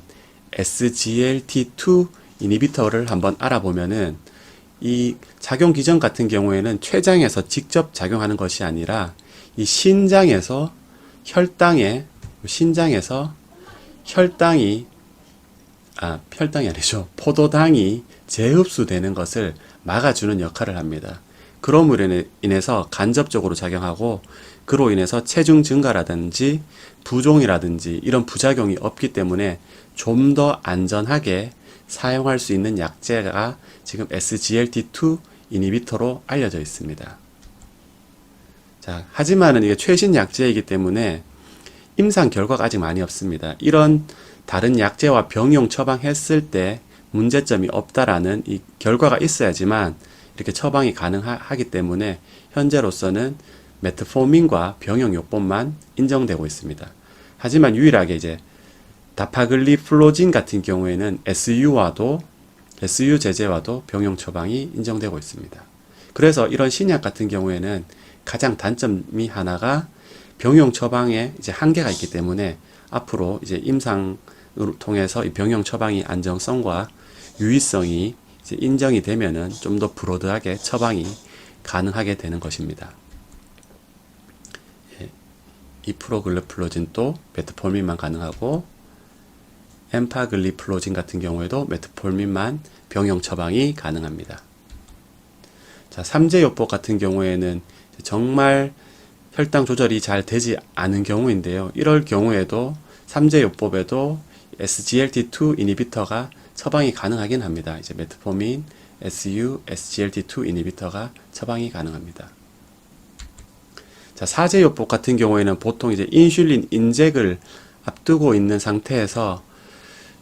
SGLT2 이니비터를 한번 알아보면은 이 작용 기전 같은 경우에는 췌장에서 직접 작용하는 것이 아니라 이 신장에서 혈당이 포도당이 재흡수되는 것을 막아주는 역할을 합니다. 그럼으로 인해서 간접적으로 작용하고 그로 인해서 체중 증가라든지 부종이라든지 이런 부작용이 없기 때문에 좀 더 안전하게 사용할 수 있는 약제가 지금 SGLT2 이니비터로 알려져 있습니다. 자, 하지만은 이게 최신 약제이기 때문에 임상 결과가 아직 많이 없습니다. 이런 다른 약제와 병용 처방했을 때 문제점이 없다라는 이 결과가 있어야지만 이렇게 처방이 가능하기 때문에 현재로서는 메트포민과 병용요법만 인정되고 있습니다. 하지만 유일하게 이제 다파글리플로진 같은 경우에는 SU 제제와도 병용 처방이 인정되고 있습니다. 그래서 이런 신약 같은 경우에는 가장 단점이 하나가 병용 처방에 이제 한계가 있기 때문에 앞으로 이제 임상을 통해서 이 병용 처방이 안정성과 유의성이 이제 인정이 되면은 좀 더 브로드하게 처방이 가능하게 되는 것입니다. 예, 이프로글리플로진도 메트포민만 가능하고 엠파글리플로진 같은 경우에도 메트포민만 병용 처방이 가능합니다. 자, 3제요법 같은 경우에는 정말 혈당 조절이 잘 되지 않은 경우인데요. 이럴 경우에도 3제요법에도 SGLT2 이니비터가 처방이 가능하긴 합니다. 이제 메트포민, SU, SGLT2 이니비터가 처방이 가능합니다. 자, 4제요법 같은 경우에는 보통 이제 인슐린 인젝을 앞두고 있는 상태에서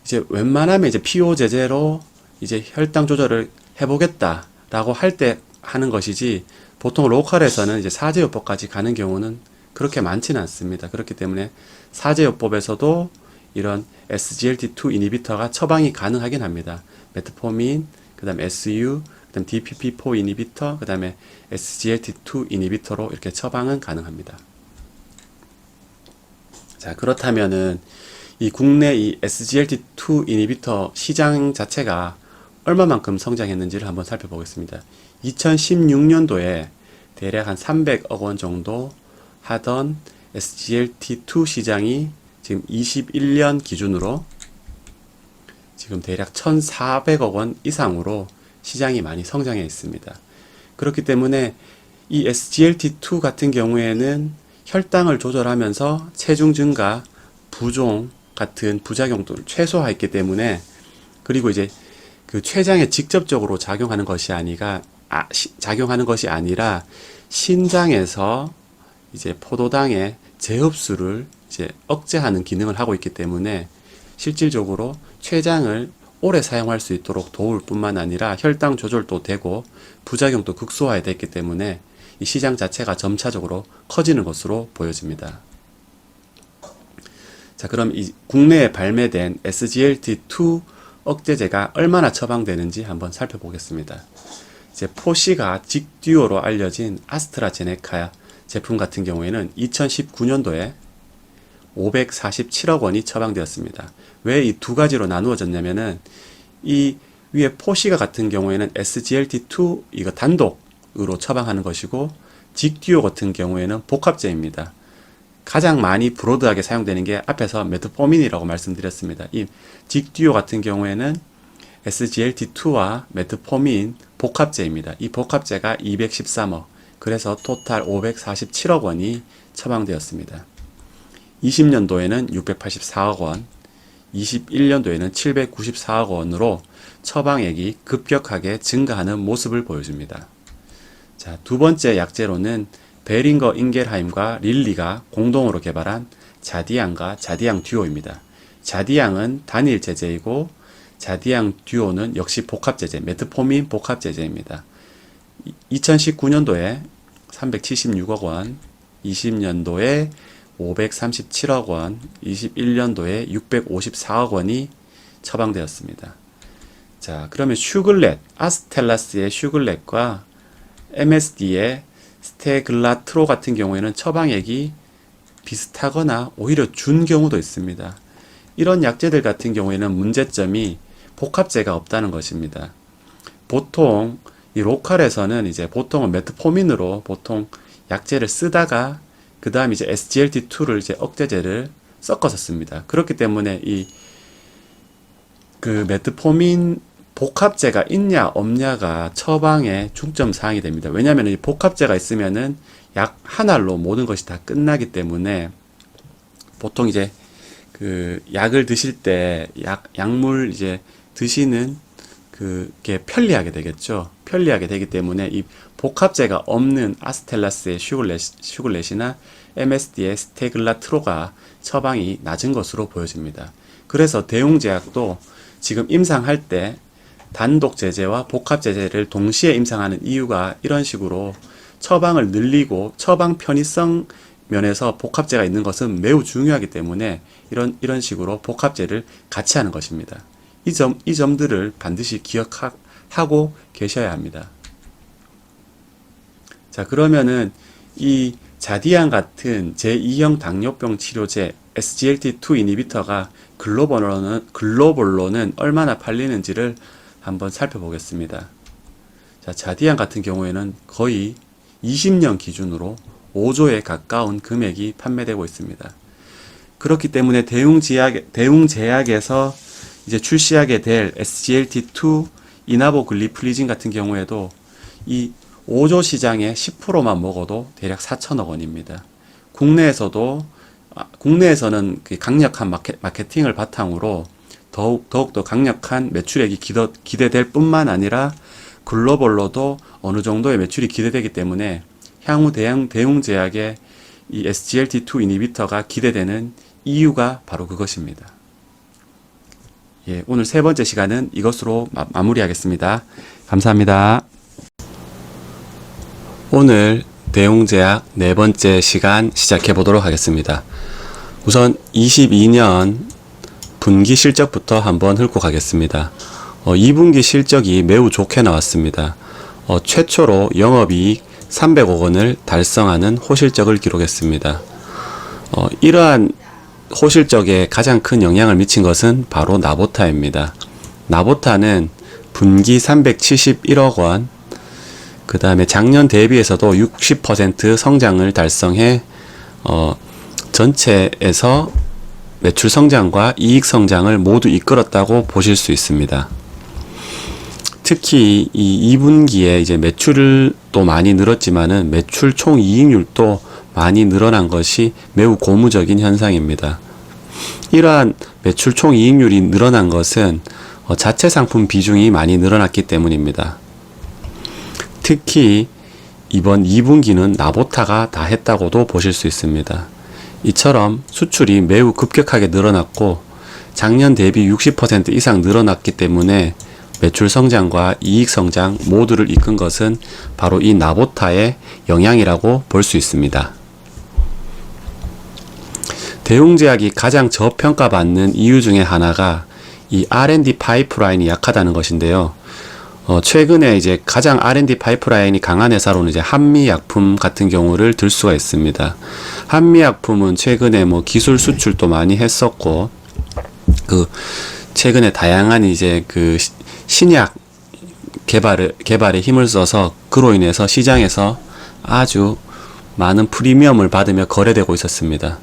이제 웬만하면 이제 PO 제제로 이제 혈당 조절을 해보겠다라고 할 때 하는 것이지 보통 로컬에서는 이제 4제요법까지 가는 경우는 그렇게 많지는 않습니다. 그렇기 때문에 4제요법에서도 이런 SGLT2 이니비터가 처방이 가능하긴 합니다. 메트포민, 그 다음에 SU, 그 다음 DPP4 이니비터, 그 다음에 SGLT2 이니비터로 이렇게 처방은 가능합니다. 자, 그렇다면은 이 국내 이 SGLT2 이니비터 시장 자체가 얼마만큼 성장했는지를 한번 살펴보겠습니다. 2016년도에 대략 한 300억 원 정도 하던 SGLT2 시장이 지금 21년 기준으로 지금 대략 1,400억 원 이상으로 시장이 많이 성장해 있습니다. 그렇기 때문에 이 SGLT2 같은 경우에는 혈당을 조절하면서 체중 증가, 부종 같은 부작용도 최소화했기 때문에 그리고 이제 그 췌장에 직접적으로 작용하는 것이 아니라 신장에서 이제 포도당의 재흡수를 이제 억제하는 기능을 하고 있기 때문에 실질적으로 췌장을 오래 사용할 수 있도록 도울 뿐만 아니라 혈당 조절도 되고 부작용도 극소화됐기 때문에 이 시장 자체가 점차적으로 커지는 것으로 보여집니다. 자, 그럼 이 국내에 발매된 SGLT2 억제제가 얼마나 처방되는지 한번 살펴보겠습니다. 이제 포시가 직듀오로 알려진 아스트라제네카 제품 같은 경우에는 2019년도에 547억 원이 처방되었습니다. 왜 이 두 가지로 나누어졌냐면은 이 위에 포시가 같은 경우에는 SGLT2 이거 단독으로 처방하는 것이고 직듀오 같은 경우에는 복합제입니다. 가장 많이 브로드하게 사용되는 게 앞에서 메트포민이라고 말씀드렸습니다. 이 직듀오 같은 경우에는 SGLT2와 메트포민 복합제입니다. 이 복합제가 213억, 그래서 토탈 547억 원이 처방되었습니다. 20년도에는 684억 원, 21년도에는 794억 원으로 처방액이 급격하게 증가하는 모습을 보여줍니다. 자, 두 번째 약제로는 베링거 잉겔하임과 릴리가 공동으로 개발한 자디앙과 자디앙 듀오입니다. 자디앙은 단일 제제이고 자디앙 듀오는 역시 복합제제, 메트포민 복합제제입니다. 2019년도에 376억 원, 20년도에 537억 원, 21년도에 654억 원이 처방되었습니다. 자, 그러면 슈글렛, 아스텔라스의 슈글렛과 MSD의 스테글라트로 같은 경우에는 처방액이 비슷하거나 오히려 준 경우도 있습니다. 이런 약제들 같은 경우에는 문제점이 복합제가 없다는 것입니다. 보통 이 로컬에서는 이제 보통은 메트포민으로 보통 약제를 쓰다가 그 다음 이제 SGLT2를 이제 억제제를 섞어서 씁니다. 그렇기 때문에 이 그 메트포민 복합제가 있냐 없냐가 처방의 중점 사항이 됩니다. 왜냐하면 이 복합제가 있으면은 약 한 알로 모든 것이 다 끝나기 때문에 보통 이제 그 약을 드실 때 약물 이제 드시는 그게 편리하게 되겠죠. 편리하게 되기 때문에 이 복합제가 없는 아스텔라스의 슈글렛이나 MSD의 스테글라트로가 처방이 낮은 것으로 보여집니다. 그래서 대웅제약도 지금 임상할 때 단독 제제와 복합 제제를 동시에 임상하는 이유가 이런 식으로 처방을 늘리고 처방 편의성 면에서 복합제가 있는 것은 매우 중요하기 때문에 이런 식으로 복합제를 같이 하는 것입니다. 이 점들을 반드시 기억하고 계셔야 합니다. 자, 그러면은 이 자디앙 같은 제2형 당뇨병 치료제 SGLT2 이니비터가 글로벌로는 얼마나 팔리는지를 한번 살펴보겠습니다. 자, 자디앙 같은 경우에는 거의 20년 기준으로 5조에 가까운 금액이 판매되고 있습니다. 그렇기 때문에 대웅제약에서 이제 출시하게 될 SGLT2 이나보글리플리진 같은 경우에도 이 5조 시장의 10%만 먹어도 대략 4천억 원입니다. 국내에서는 강력한 마케팅을 바탕으로 더욱더 강력한 매출액이 기대될 뿐만 아니라 글로벌로도 어느 정도의 매출이 기대되기 때문에 향후 대웅제약의 이 SGLT2 이니비터가 기대되는 이유가 바로 그것입니다. 예, 오늘 세 번째 시간은 이것으로 마무리하겠습니다. 감사합니다. 오늘 대웅제약 네 번째 시간 시작해 보도록 하겠습니다. 우선 22년 분기 실적부터 한번 훑고 가겠습니다. 2분기 실적이 매우 좋게 나왔습니다. 최초로 영업이익 300억 원을 달성하는 호실적을 기록했습니다. 이러한 호실적에 가장 큰 영향을 미친 것은 바로 나보타입니다. 나보타는 분기 371억 원, 그 다음에 작년 대비해서도 60% 성장을 달성해 전체에서 매출 성장과 이익 성장을 모두 이끌었다고 보실 수 있습니다. 특히 이 2분기에 이제 매출도 많이 늘었지만은 매출 총 이익률도 많이 늘어난 것이 매우 고무적인 현상입니다. 이러한 매출 총 이익률이 늘어난 것은 자체 상품 비중이 많이 늘어났기 때문입니다. 특히 이번 2분기는 나보타가 다 했다고도 보실 수 있습니다. 이처럼 수출이 매우 급격하게 늘어났고 작년 대비 60% 이상 늘어났기 때문에 매출 성장과 이익 성장 모두를 이끈 것은 바로 이 나보타의 영향이라고 볼 수 있습니다. 대웅제약이 가장 저평가받는 이유 중에 하나가 이 R&D 파이프라인이 약하다는 것인데요. 최근에 이제 가장 R&D 파이프라인이 강한 회사로는 이제 한미약품 같은 경우를 들 수가 있습니다. 한미약품은 최근에 뭐 기술 수출도 많이 했었고, 최근에 다양한 이제 신약 개발에 힘을 써서 그로 인해서 시장에서 아주 많은 프리미엄을 받으며 거래되고 있었습니다.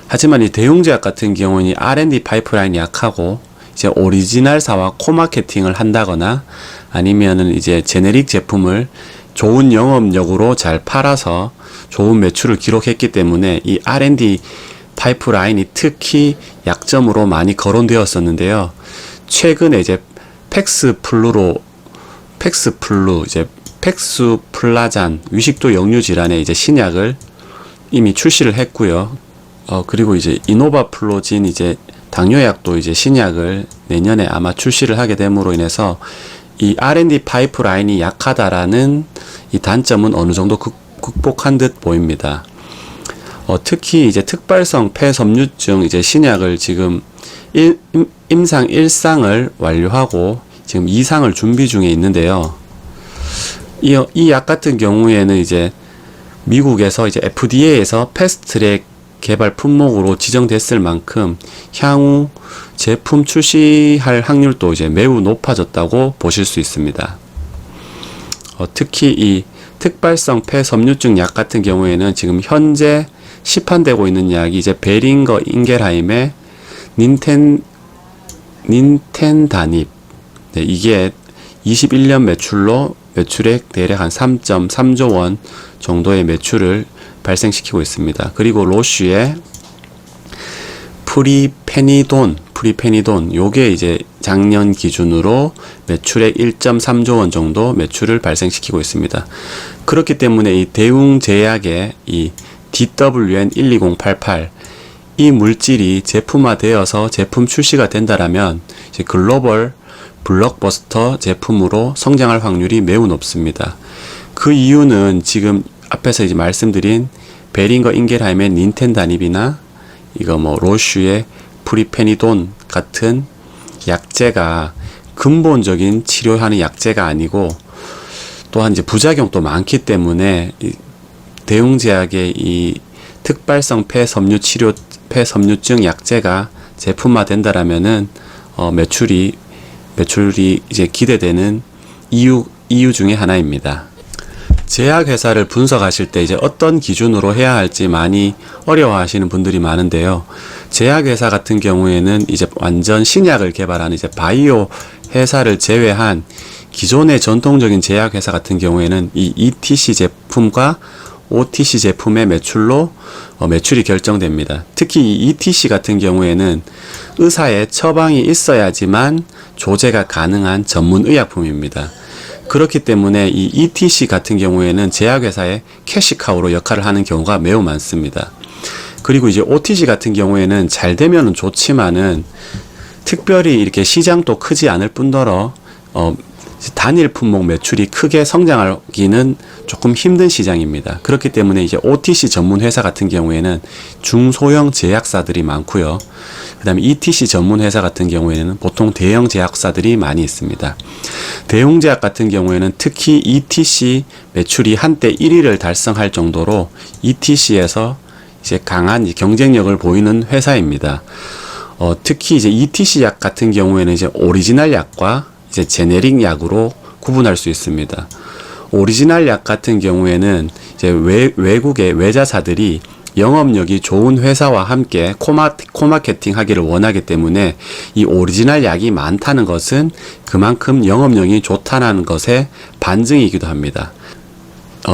하지만 이 대웅제약 같은 경우는 R&D 파이프라인이 약하고 이제 오리지널사와 코마케팅을 한다거나 아니면은 이제 제네릭 제품을 좋은 영업력으로 잘 팔아서 좋은 매출을 기록했기 때문에 이 R&D 파이프라인이 특히 약점으로 많이 거론되었었는데요. 최근에 이제 팩스플루, 이제 팩스플라잔 위식도 역류 질환의 이제 신약을 이미 출시를 했고요. 그리고 이제 이노바플로진 이제 당뇨약도 이제 신약을 내년에 아마 출시를 하게 됨으로 인해서 이 R&D 파이프라인이 약하다라는 이 단점은 어느 정도 극복한 듯 보입니다. 특히 이제 특발성 폐섬유증 이제 신약을 지금 임상 1상을 완료하고 지금 2상을 준비 중에 있는데요. 이 약 같은 경우에는 이제 미국에서 이제 FDA에서 패스트트랙 개발 품목으로 지정됐을 만큼 향후 제품 출시할 확률도 이제 매우 높아졌다고 보실 수 있습니다. 특히 이 특발성 폐섬유증 약 같은 경우에는 지금 현재 시판되고 있는 약이 이제 베링거 인겔하임의 닌텐다닙. 네, 이게 21년 매출액 대략 한 3.3조 원 정도의 매출을 발생시키고 있습니다. 그리고 로쉬의 프리페니돈 요게 이제 작년 기준으로 매출액 1.3조 원 정도 매출을 발생시키고 있습니다. 그렇기 때문에 이 대웅제약의 이 DWN12088 이 물질이 제품화되어서 제품 출시가 된다라면 이제 글로벌 블록버스터 제품으로 성장할 확률이 매우 높습니다. 그 이유는 지금 앞에서 이제 말씀드린 베링거 인겔하임의 닌텐다닙이나 이거 뭐 로슈의 프리페니돈 같은 약제가 근본적인 치료하는 약제가 아니고 또한 이제 부작용도 많기 때문에 대웅제약의 이 특발성 폐섬유증 약제가 제품화 된다라면은 매출이 이제 기대되는 이유 중에 하나입니다. 제약회사를 분석하실 때 이제 어떤 기준으로 해야 할지 많이 어려워하시는 분들이 많은데요. 제약회사 같은 경우에는 이제 완전 신약을 개발하는 이제 바이오 회사를 제외한 기존의 전통적인 제약회사 같은 경우에는 이 ETC 제품과 OTC 제품의 매출로 매출이 결정됩니다. 특히 이 ETC 같은 경우에는 의사의 처방이 있어야지만 조제가 가능한 전문 의약품입니다. 그렇기 때문에 이 ETC 같은 경우에는 제약회사의 캐시카우로 역할을 하는 경우가 매우 많습니다. 그리고 이제 OTC 같은 경우에는 잘 되면은 좋지만은 특별히 이렇게 시장도 크지 않을 뿐더러 단일 품목 매출이 크게 성장하기는 조금 힘든 시장입니다. 그렇기 때문에 이제 OTC 전문 회사 같은 경우에는 중소형 제약사들이 많고요. 그 다음에 ETC 전문 회사 같은 경우에는 보통 대형 제약사들이 많이 있습니다. 대웅제약 같은 경우에는 특히 ETC 매출이 한때 1위를 달성할 정도로 ETC에서 이제 강한 경쟁력을 보이는 회사입니다. 특히 이제 ETC 약 같은 경우에는 이제 오리지널 약과 이제 제네릭 약으로 구분할 수 있습니다. 오리지널 약 같은 경우에는 이제 외국의 외자사들이 영업력이 좋은 회사와 함께 코마케팅 하기를 원하기 때문에 이 오리지널 약이 많다는 것은 그만큼 영업력이 좋다는 것의 반증이기도 합니다.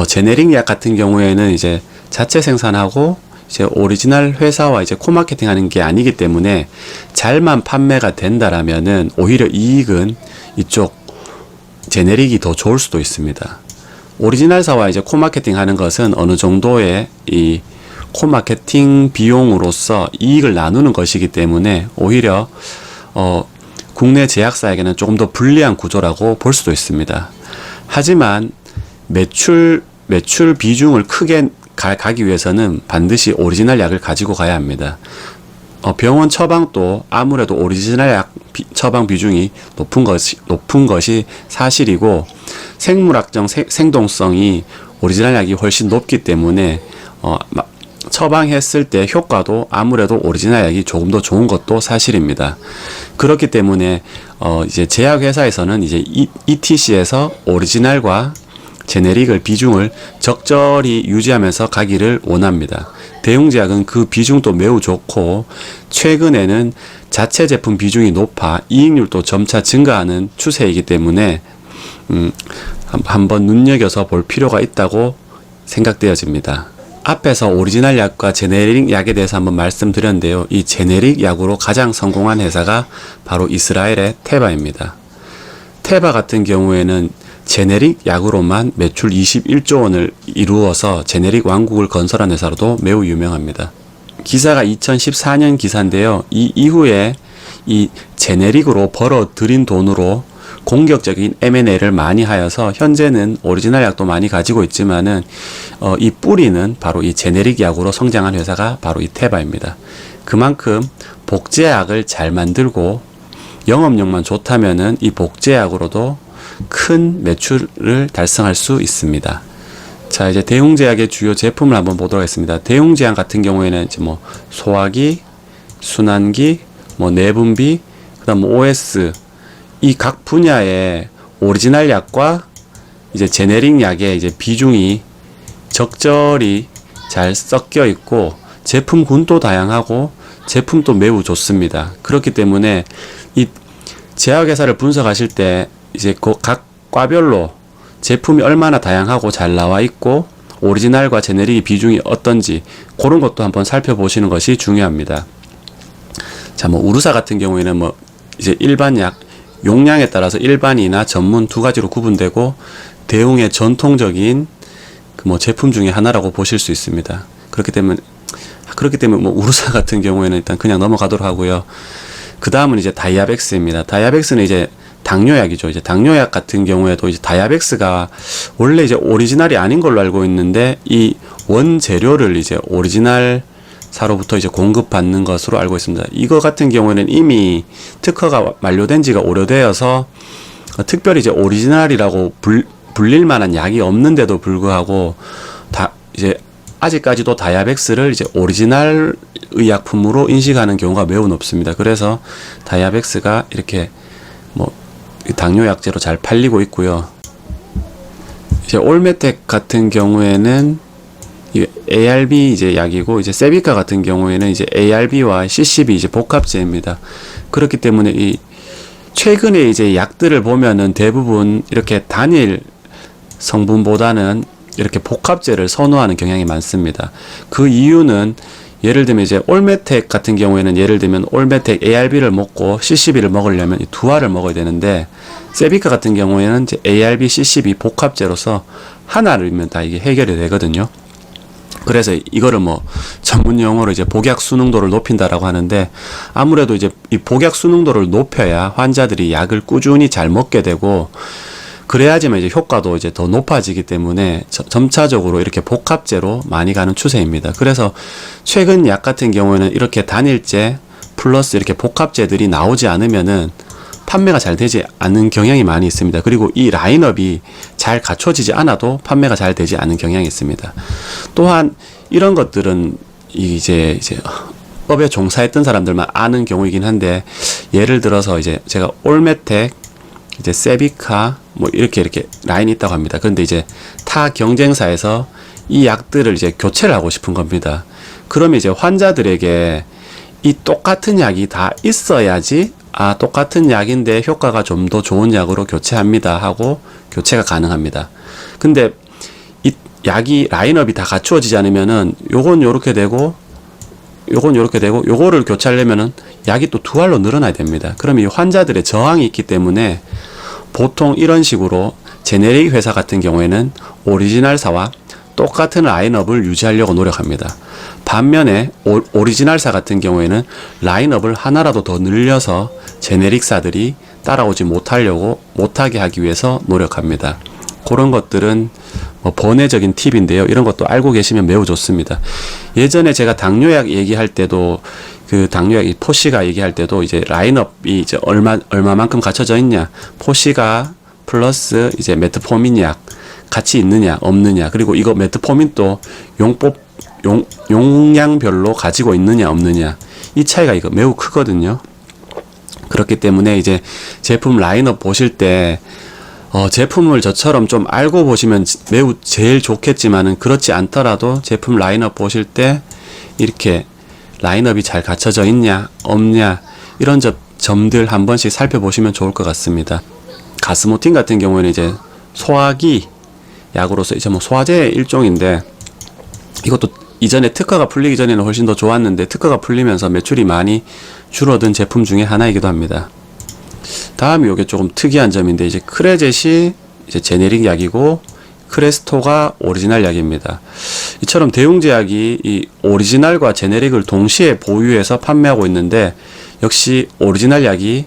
제네릭 약 같은 경우에는 이제 자체 생산하고 이제 오리지널 회사와 이제 코마케팅 하는 게 아니기 때문에 잘만 판매가 된다라면은 오히려 이익은 이쪽 제네릭이 더 좋을 수도 있습니다. 오리지널사와 이제 코마케팅 하는 것은 어느 정도의 이 코마케팅 비용으로서 이익을 나누는 것이기 때문에 오히려 국내 제약사에게는 조금 더 불리한 구조라고 볼 수도 있습니다. 하지만 매출 비중을 크게 가기 위해서는 반드시 오리지널 약을 가지고 가야 합니다. 병원 처방도 아무래도 오리지널 약 처방 비중이 높은 것이 사실이고 생물학적 생동성이 오리지널 약이 훨씬 높기 때문에 처방했을 때 효과도 아무래도 오리지널 약이 조금 더 좋은 것도 사실입니다. 그렇기 때문에 이제 제약회사에서는 이제 ETC에서 오리지널과 제네릭을 비중을 적절히 유지하면서 가기를 원합니다. 대웅제약은 그 비중도 매우 좋고 최근에는 자체 제품 비중이 높아 이익률도 점차 증가하는 추세이기 때문에 한번 눈여겨서 볼 필요가 있다고 생각되어집니다. 앞에서 오리지널 약과 제네릭 약에 대해서 한번 말씀드렸는데요. 이 제네릭 약으로 가장 성공한 회사가 바로 이스라엘의 테바입니다. 테바 같은 경우에는 제네릭 약으로만 매출 21조 원을 이루어서 제네릭 왕국을 건설한 회사로도 매우 유명합니다. 기사가 2014년 기사인데요. 이 이후에 이 제네릭으로 벌어들인 돈으로 공격적인 M&A를 많이 하여서 현재는 오리지널 약도 많이 가지고 있지만은 이 뿌리는 바로 이 제네릭 약으로 성장한 회사가 바로 이 테바입니다. 그만큼 복제약을 잘 만들고 영업력만 좋다면은 이 복제약으로도 큰 매출을 달성할 수 있습니다. 자, 이제 대웅제약의 주요 제품을 한번 보도록 하겠습니다. 대웅제약 같은 경우에는 이제 뭐 소화기, 순환기, 뭐 내분비, 그다음 OS 이 각 분야의 오리지널 약과 이제 제네릭 약의 이제 비중이 적절히 잘 섞여 있고 제품군도 다양하고 제품도 매우 좋습니다. 그렇기 때문에 이 제약회사를 분석하실 때 이제 각 과별로 제품이 얼마나 다양하고 잘 나와 있고 오리지널과 제네릭의 비중이 어떤지 그런 것도 한번 살펴보시는 것이 중요합니다. 자, 뭐 우르사 같은 경우에는 뭐 이제 일반 약 용량에 따라서 일반이나 전문 두 가지로 구분되고 대웅의 전통적인 그 뭐 제품 중에 하나라고 보실 수 있습니다. 그렇기 때문에 뭐 우르사 같은 경우에는 일단 그냥 넘어가도록 하고요. 그 다음은 이제 다이아백스입니다. 다이아백스는 이제 당뇨약이죠. 이제 당뇨약 같은 경우에도 이제 다이아백스가 원래 이제 오리지널이 아닌 걸로 알고 있는데 이 원재료를 이제 오리지널 사로부터 이제 공급받는 것으로 알고 있습니다. 이거 같은 경우에는 이미 특허가 만료된 지가 오래되어서 특별히 이제 오리지널이라고 불릴 만한 약이 없는데도 불구하고 이제 아직까지도 다이아백스를 이제 오리지널 의약품으로 인식하는 경우가 매우 높습니다. 그래서 다이아백스가 이렇게 뭐 당뇨약제로 잘 팔리고 있고요. 이제 올메텍 같은 경우에는 ARB 이제 약이고 이제 세비카 같은 경우에는 이제 ARB와 CCB 이제 복합제입니다. 그렇기 때문에 이 최근에 이제 약들을 보면은 대부분 이렇게 단일 성분보다는 이렇게 복합제를 선호하는 경향이 많습니다. 그 이유는 예를 들면 이제 올메텍 같은 경우에는 예를 들면 올메텍 ARB를 먹고 CCB를 먹으려면 이 두 알을 먹어야 되는데 세비카 같은 경우에는 이제 ARB, CCB 복합제로서 하나를면 다 이게 해결이 되거든요. 그래서 이거를 뭐 전문 용어로 이제 복약 수능도를 높인다라고 하는데 아무래도 이제 이 복약 수능도를 높여야 환자들이 약을 꾸준히 잘 먹게 되고 그래야지만 이제 효과도 이제 더 높아지기 때문에 점차적으로 이렇게 복합제로 많이 가는 추세입니다. 그래서 최근 약 같은 경우에는 이렇게 단일제 플러스 이렇게 복합제들이 나오지 않으면은 판매가 잘 되지 않는 경향이 많이 있습니다. 그리고 이 라인업이 잘 갖춰지지 않아도 판매가 잘 되지 않는 경향이 있습니다. 또한 이런 것들은 이제 업에 종사했던 사람들만 아는 경우이긴 한데 예를 들어서 이제 제가 올메텍, 이제 세비카 뭐 이렇게 라인이 있다고 합니다. 그런데 이제 타 경쟁사에서 이 약들을 이제 교체를 하고 싶은 겁니다. 그러면 이제 환자들에게 이 똑같은 약이 다 있어야지 똑같은 약인데 효과가 좀 더 좋은 약으로 교체합니다 하고 교체가 가능합니다. 근데 이 약이 라인업이 다 갖추어지지 않으면은 요건 요렇게 되고 요건 요렇게 되고 요거를 교체하려면은 약이 또 두 알로 늘어나야 됩니다. 그럼 이 환자들의 저항이 있기 때문에 보통 이런 식으로 제네릭 회사 같은 경우에는 오리지널사와 똑같은 라인업을 유지하려고 노력합니다. 반면에 오리지널사 같은 경우에는 라인업을 하나라도 더 늘려서 제네릭사들이 따라오지 못하게 하기 위해서 노력합니다. 그런 것들은 뭐 번외적인 팁인데요. 이런 것도 알고 계시면 매우 좋습니다. 예전에 제가 당뇨약 얘기할 때도 그 당뇨약 포시가 얘기할 때도 이제 라인업이 이제 얼마만큼 갖춰져 있냐, 포시가 플러스 이제 메트포민 약 같이 있느냐 없느냐, 그리고 이거 메트포민도 용량별로 가지고 있느냐 없느냐, 이 차이가 이거 매우 크거든요. 그렇기 때문에 이제 제품 라인업 보실 때 제품을 저처럼 좀 알고 보시면 매우 제일 좋겠지만은 그렇지 않더라도 제품 라인업 보실 때 이렇게 라인업이 잘 갖춰져 있냐 없냐 이런 점들 한 번씩 살펴보시면 좋을 것 같습니다. 가스모틴 같은 경우에는 이제 소화기 약으로서 이제 뭐 소화제 일종인데, 이것도 이전에 특허가 풀리기 전에는 훨씬 더 좋았는데 특허가 풀리면서 매출이 많이 줄어든 제품 중에 하나이기도 합니다. 다음이 이게 조금 특이한 점인데, 이제 크레젯이 이제 제네릭 약이고 크레스토가 오리지널 약입니다. 이처럼 대웅제약이 이 오리지널과 제네릭을 동시에 보유해서 판매하고 있는데, 역시 오리지널 약이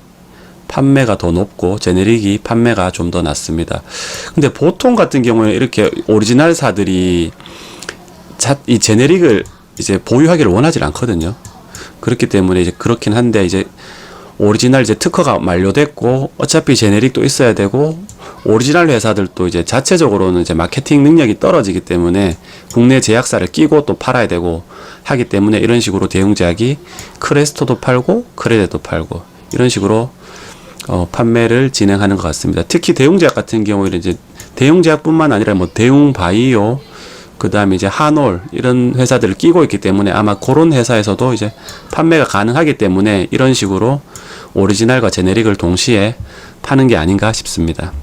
판매가 더 높고 제네릭이 판매가 좀 더 낮습니다. 근데 보통 같은 경우에 이렇게 오리지널사들이 이 제네릭을 이제 보유하기를 원하지 않거든요. 그렇기 때문에 이제 그렇긴 한데, 이제 오리지널 이제 특허가 만료됐고 어차피 제네릭도 있어야 되고, 오리지널 회사들도 이제 자체적으로는 이제 마케팅 능력이 떨어지기 때문에 국내 제약사를 끼고 또 팔아야 되고 하기 때문에, 이런 식으로 대웅제약이 크레스토도 팔고 크레젯도 팔고 이런 식으로 판매를 진행하는 것 같습니다. 특히 대웅제약 같은 경우에는 이제 대웅제약뿐만 아니라 뭐 대웅바이오, 그 다음에 이제 한올 이런 회사들을 끼고 있기 때문에 아마 그런 회사에서도 이제 판매가 가능하기 때문에 이런 식으로 오리지널과 제네릭을 동시에 파는 게 아닌가 싶습니다.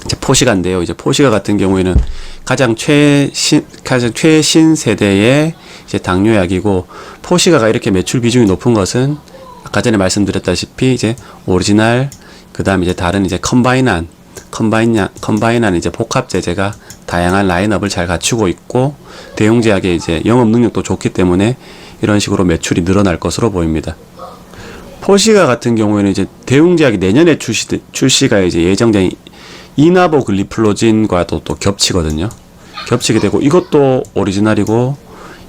이제 포시가인데요. 이제 포시가 같은 경우에는 가장 최신 세대의 이제 당뇨약이고, 포시가가 이렇게 매출 비중이 높은 것은 아까 전에 말씀드렸다시피 이제 오리지널, 그 다음에 이제 다른 이제 컨바인한 이제 복합 제제가 다양한 라인업을 잘 갖추고 있고, 대웅제약의 이제 영업 능력도 좋기 때문에 이런 식으로 매출이 늘어날 것으로 보입니다. 포시가 같은 경우에는 이제 대웅제약이 내년에 출시가 이제 예정된 이나보글리플로진과도 또 겹치거든요. 겹치게 되고, 이것도 오리지널이고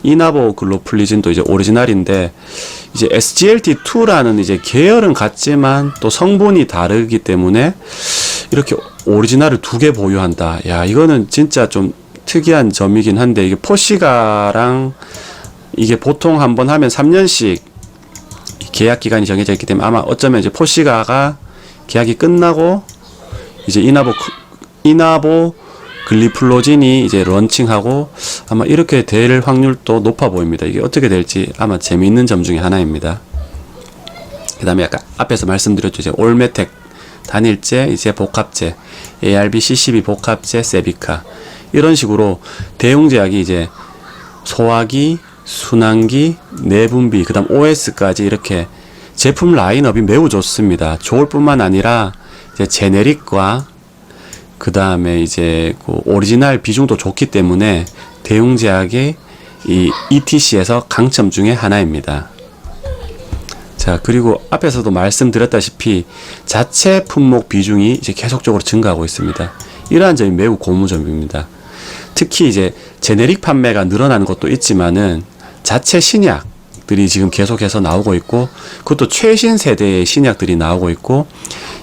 이나보글로플리진도 이제 오리지널인데, 이제 SGLT2라는 이제 계열은 같지만 또 성분이 다르기 때문에 이렇게 오리지널을 두 개 보유한다. 야, 이거는 진짜 좀 특이한 점이긴 한데, 이게 포시가랑 이게 보통 한번 하면 3년씩 계약 기간이 정해져 있기 때문에 아마 어쩌면 이제 포시가가 계약이 끝나고 이제 이나보 글리플로진이 이제 런칭하고 아마 이렇게 될 확률도 높아 보입니다. 이게 어떻게 될지 아마 재미있는 점 중에 하나입니다. 그 다음에 아까 앞에서 말씀드렸죠. 이제 올메텍 단일제, 이제 복합제, ARB, CCB 복합제, 세비카 이런 식으로 대웅제약이 이제 소화기, 순환기, 내분비, 그 다음 OS까지 이렇게 제품 라인업이 매우 좋습니다. 좋을 뿐만 아니라 이제 제네릭과 그 다음에 이제 그 오리지널 비중도 좋기 때문에 대웅제약의 이 ETC에서 강점 중에 하나입니다. 자, 그리고 앞에서도 말씀드렸다시피 자체 품목 비중이 이제 계속적으로 증가하고 있습니다. 이러한 점이 매우 고무점입니다. 특히 이제 제네릭 판매가 늘어나는 것도 있지만은 자체 신약들이 지금 계속해서 나오고 있고, 그것도 최신 세대의 신약들이 나오고 있고,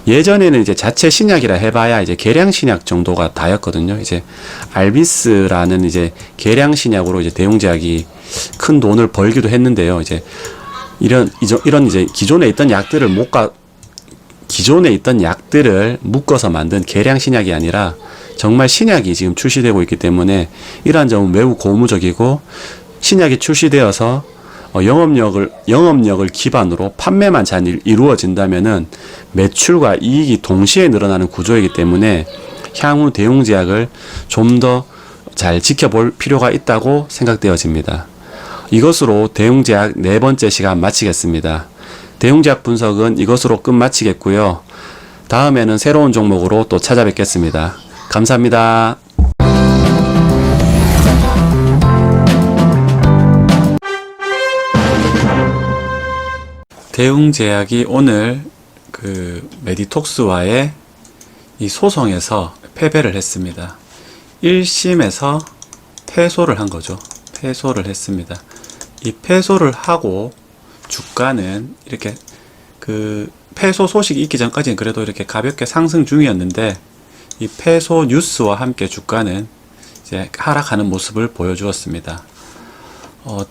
예전에는 이제 자체 신약이라 해봐야 이제 계량 신약 정도가 다였거든요. 이제 알비스라는 이제 계량 신약으로 이제 대웅제약이 큰 돈을 벌기도 했는데요. 이제 이런 이제 기존에 있던 약들을 묶어서 만든 계량 신약이 아니라 정말 신약이 지금 출시되고 있기 때문에 이러한 점은 매우 고무적이고, 신약이 출시되어서 영업력을 기반으로 판매만 잘 이루어진다면은 매출과 이익이 동시에 늘어나는 구조이기 때문에 향후 대웅제약을 좀 더 잘 지켜볼 필요가 있다고 생각되어집니다. 이것으로 대웅제약 네 번째 시간 마치겠습니다. 대웅제약 분석은 이것으로 끝마치겠고요. 다음에는 새로운 종목으로 또 찾아뵙겠습니다. 감사합니다. 대웅제약이 오늘 그 메디톡스와의 이 소송에서 패배를 했습니다. 1심에서 패소를 한 거죠. 패소를 했습니다. 이 패소를 하고 주가는 이렇게 그 패소 소식이 있기 전까지는 그래도 이렇게 가볍게 상승 중이었는데, 이 패소 뉴스와 함께 주가는 이제 하락하는 모습을 보여주었습니다.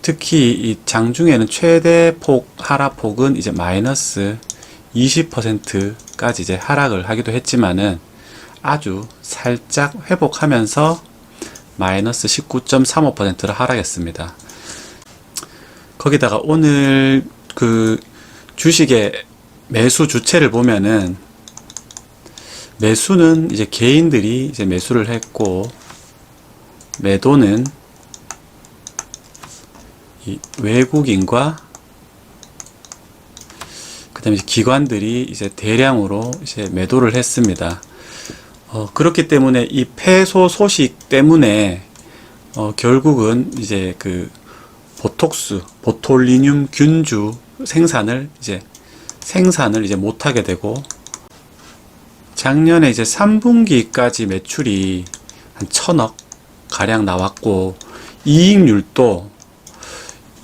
특히 이 장중에는 최대 하락폭은 이제 마이너스 20%까지 이제 하락을 하기도 했지만은, 아주 살짝 회복하면서 마이너스 19.35%를 하락했습니다. 거기다가 오늘 그 주식의 매수 주체를 보면은 매수는 이제 개인들이 이제 매수를 했고, 매도는 이 외국인과 그다음에 기관들이 이제 대량으로 이제 매도를 했습니다. 그렇기 때문에 이 패소 소식 때문에 결국은 이제 그 보톡스, 보톨리늄 균주 생산을 이제 못하게 되고, 작년에 이제 3분기까지 매출이 한 1000억 가량 나왔고, 이익률도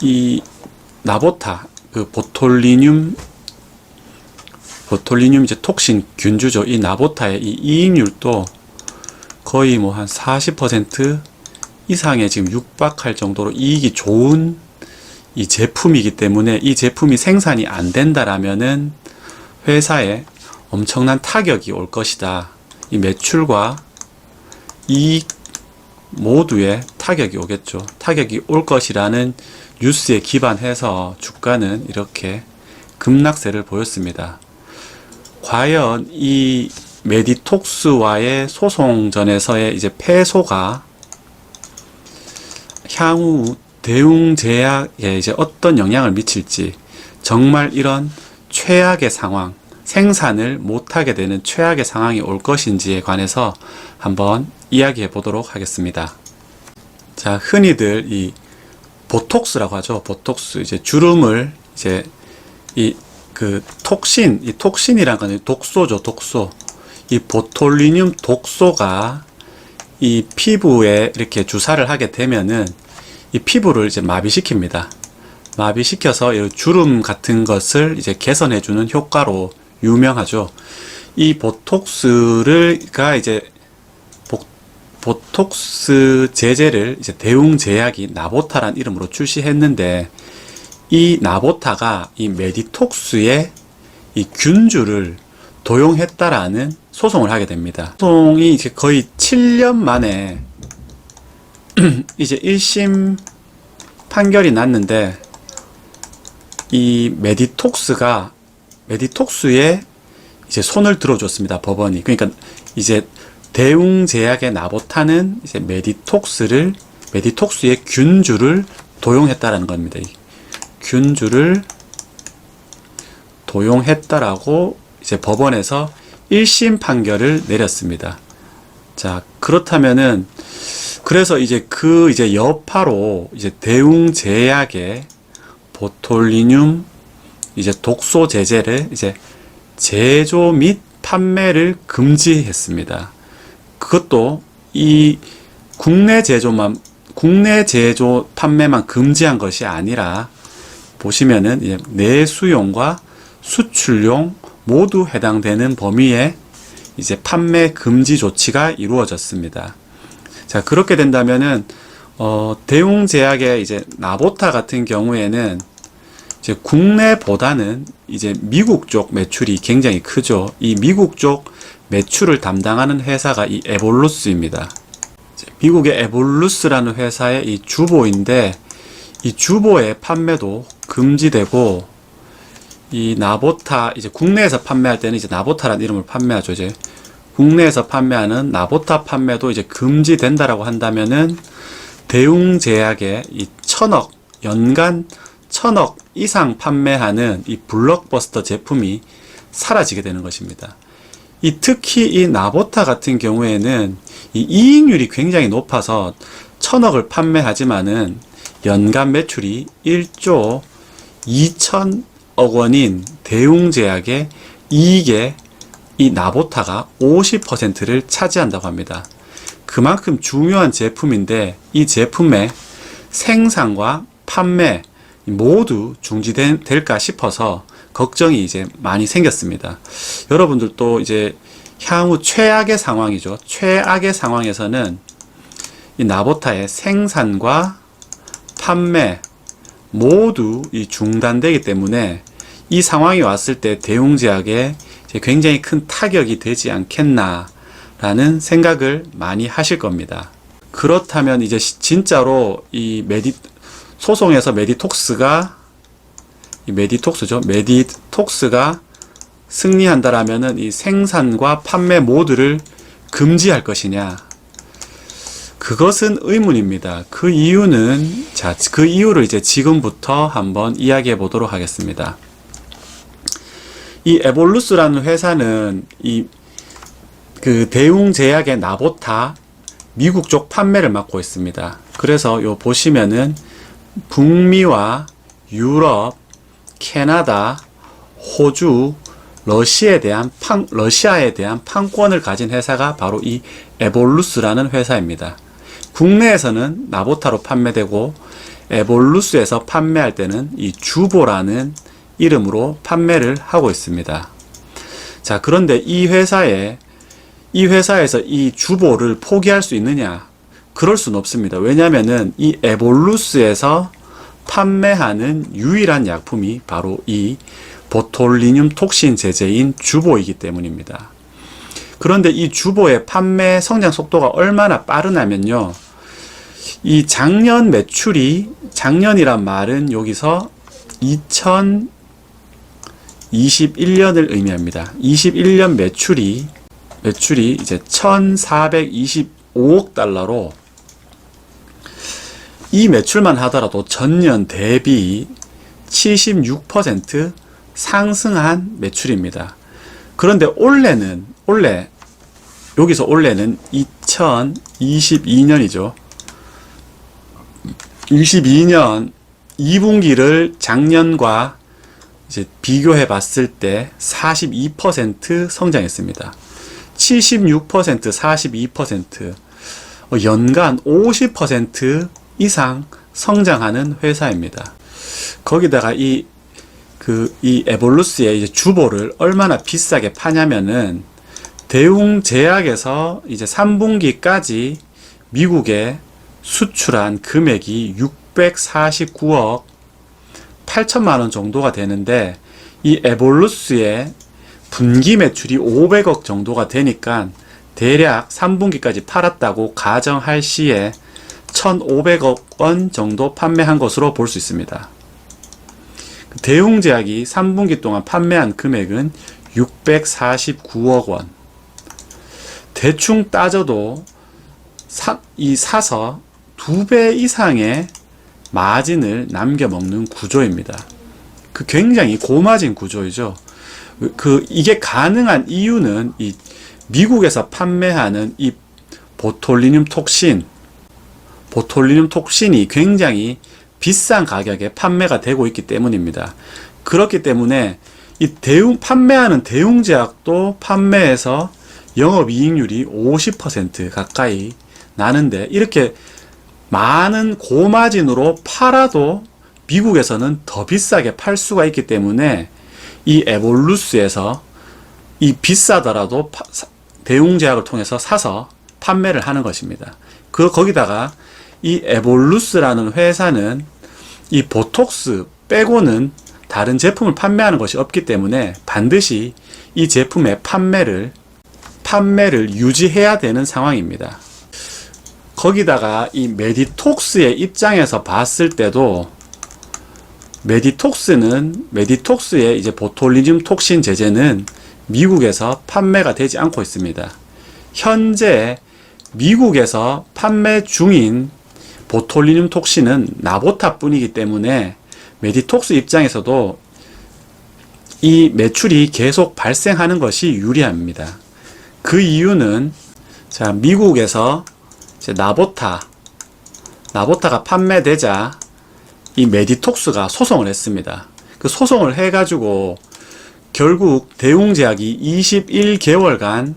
이 나보타, 그 보톨리늄 이제 톡신 균주죠. 이 나보타의 이 이익률도 거의 뭐 한 40% 이상에 지금 육박할 정도로 이익이 좋은 이 제품이기 때문에, 이 제품이 생산이 안 된다라면은 회사에 엄청난 타격이 올 것이다. 이 매출과 이익 모두에 타격이 오겠죠. 타격이 올 것이라는 뉴스에 기반해서 주가는 이렇게 급락세를 보였습니다. 과연 이 메디톡스와의 소송전에서의 이제 패소가 향후 대웅제약에 이제 어떤 영향을 미칠지, 정말 이런 최악의 상황, 생산을 못하게 되는 최악의 상황이 올 것인지에 관해서 한번 이야기해 보도록 하겠습니다. 자, 흔히들 이 보톡스라고 하죠. 보톡스, 이제 주름을 이제 이 그 톡신, 이 톡신이란 건 독소죠, 독소. 이 보톨리늄 독소가 이 피부에 이렇게 주사를 하게 되면은 이 피부를 이제 마비시킵니다. 마비시켜서 이 주름 같은 것을 이제 개선해주는 효과로 유명하죠. 이 보톡스가 이제 보톡스 제제를 이제 대웅제약이 나보타란 이름으로 출시했는데, 이 나보타가 이 메디톡스의 이 균주를 도용했다라는 소송을 하게 됩니다. 소송이 이제 거의 7년 만에 이제 1심 판결이 났는데, 이 메디톡스에 이제 손을 들어줬습니다, 법원이. 그러니까 이제 대웅제약의 나보타는 이제 메디톡스의 균주를 도용했다라는 겁니다. 균주를 도용했다라고 이제 법원에서 1심 판결을 내렸습니다. 자, 그렇다면은 그래서 이제 그 이제 여파로 이제 대웅제약의 보톨리늄 이제 독소 제제를 이제 제조 및 판매를 금지했습니다. 그것도 이 국내 제조 판매만 금지한 것이 아니라, 보시면은 이제 내수용과 수출용 모두 해당되는 범위에 이제 판매 금지 조치가 이루어졌습니다. 자, 그렇게 된다면은 대웅제약의 이제 나보타 같은 경우에는 이제 국내보다는 이제 미국 쪽 매출이 굉장히 크죠. 이 미국 쪽 매출을 담당하는 회사가 이 에볼루스입니다. 미국의 에볼루스라는 회사의 이 주보인데, 이 주보의 판매도 금지되고, 이 나보타, 이제 국내에서 판매할 때는 이제 나보타라는 이름을 판매하죠. 이제 국내에서 판매하는 나보타 판매도 이제 금지된다라고 한다면은 대웅제약의 이 연간 1000억 이상 판매하는 이 블록버스터 제품이 사라지게 되는 것입니다. 특히 이 나보타 같은 경우에는 이 이익률이 굉장히 높아서 1000억을 판매하지만은 연간 매출이 1조 2천억 원인 대웅제약의 이익에 이 나보타가 50%를 차지한다고 합니다. 그만큼 중요한 제품인데, 이 제품의 생산과 판매 모두 중지될까 싶어서 걱정이 이제 많이 생겼습니다. 여러분들도 이제 향후 최악의 상황이죠. 최악의 상황에서는 이 나보타의 생산과 판매 모두 중단되기 때문에, 이 상황이 왔을 때 대웅제약에 굉장히 큰 타격이 되지 않겠나라는 라는 생각을 많이 하실 겁니다. 그렇다면 이제 진짜로 이 소송에서 메디톡스가 승리한다라면은 이 생산과 판매 모두를 금지할 것이냐? 그것은 의문입니다. 그 이유는, 그 이유를 이제 지금부터 한번 이야기해 보도록 하겠습니다. 이 에볼루스라는 회사는 그 대웅제약의 나보타 미국 쪽 판매를 맡고 있습니다. 그래서 요 보시면은 북미와 유럽, 캐나다, 호주, 러시아에 대한 판권을 가진 회사가 바로 이 에볼루스라는 회사입니다. 국내에서는 나보타로 판매되고 에볼루스에서 판매할 때는 이 주보라는 이름으로 판매를 하고 있습니다. 자, 그런데 이 회사에서 이 주보를 포기할 수 있느냐? 그럴 수는 없습니다. 왜냐하면은 이 에볼루스에서 판매하는 유일한 약품이 바로 이 보톨리늄 톡신 제제인 주보이기 때문입니다. 그런데 이 주보의 판매 성장 속도가 얼마나 빠르냐면요. 이 작년 매출이, 작년이란 말은 여기서 2021년을 의미합니다. 21년 매출이 이제 1425억 달러로 이 매출만 하더라도 전년 대비 76% 상승한 매출입니다. 그런데 올해는 2022년이죠. 22년 2분기를 작년과 이제 비교해 봤을 때 42% 성장했습니다. 76%, 42%, 연간 50% 이상 성장하는 회사입니다. 거기다가 이 에볼루스의 이제 주보를 얼마나 비싸게 파냐면은 대웅제약에서 이제 3분기까지 미국에 수출한 금액이 649억 8천만 원 정도가 되는데 이 에볼루스의 분기 매출이 500억 정도가 되니까 대략 3분기까지 팔았다고 가정할 시에 1,500억 원 정도 판매한 것으로 볼 수 있습니다. 대웅제약이 3분기 동안 판매한 금액은 649억 원. 대충 따져도 사서 2배 이상의 마진을 남겨먹는 구조입니다. 굉장히 고마진 구조이죠. 이게 가능한 이유는 이 미국에서 판매하는 이 보톨리늄 톡신이 굉장히 비싼 가격에 판매가 되고 있기 때문입니다. 그렇기 때문에 이 판매하는 대웅제약도 판매에서 영업이익률이 50% 가까이 나는데 이렇게 많은 고마진으로 팔아도 미국에서는 더 비싸게 팔 수가 있기 때문에 이 에볼루스에서 이 비싸더라도 대웅제약을 통해서 사서 판매를 하는 것입니다. 거기다가 이 에볼루스라는 회사는 이 보톡스 빼고는 다른 제품을 판매하는 것이 없기 때문에 반드시 이 제품의 판매를 유지해야 되는 상황입니다. 거기다가 이 메디톡스의 입장에서 봤을 때도 메디톡스의 이제 보톨리늄 톡신 제제는 미국에서 판매가 되지 않고 있습니다. 현재 미국에서 판매 중인 보톨리늄 톡신은 나보타 뿐이기 때문에 메디톡스 입장에서도 이 매출이 계속 발생하는 것이 유리합니다. 그 이유는 미국에서 이제 나보타가 판매되자 이 메디톡스가 소송을 했습니다. 그 소송을 해가지고 결국 대웅제약이 21개월간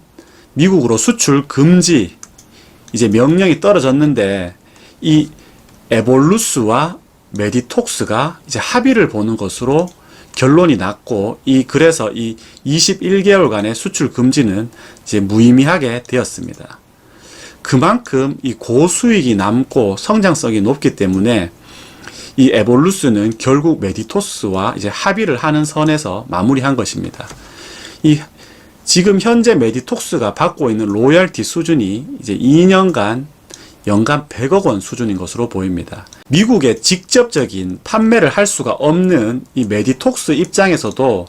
미국으로 수출 금지 이제 명령이 떨어졌는데 이 에볼루스와 메디톡스가 이제 합의를 보는 것으로 결론이 났고 그래서 이 21개월간의 수출 금지는 이제 무의미하게 되었습니다. 그만큼 이 고수익이 남고 성장성이 높기 때문에 이 에볼루스는 결국 메디톡스와 이제 합의를 하는 선에서 마무리한 것입니다. 지금 현재 메디톡스가 받고 있는 로열티 수준이 이제 2년간 연간 100억 원 수준인 것으로 보입니다. 미국에 직접적인 판매를 할 수가 없는 이 메디톡스 입장에서도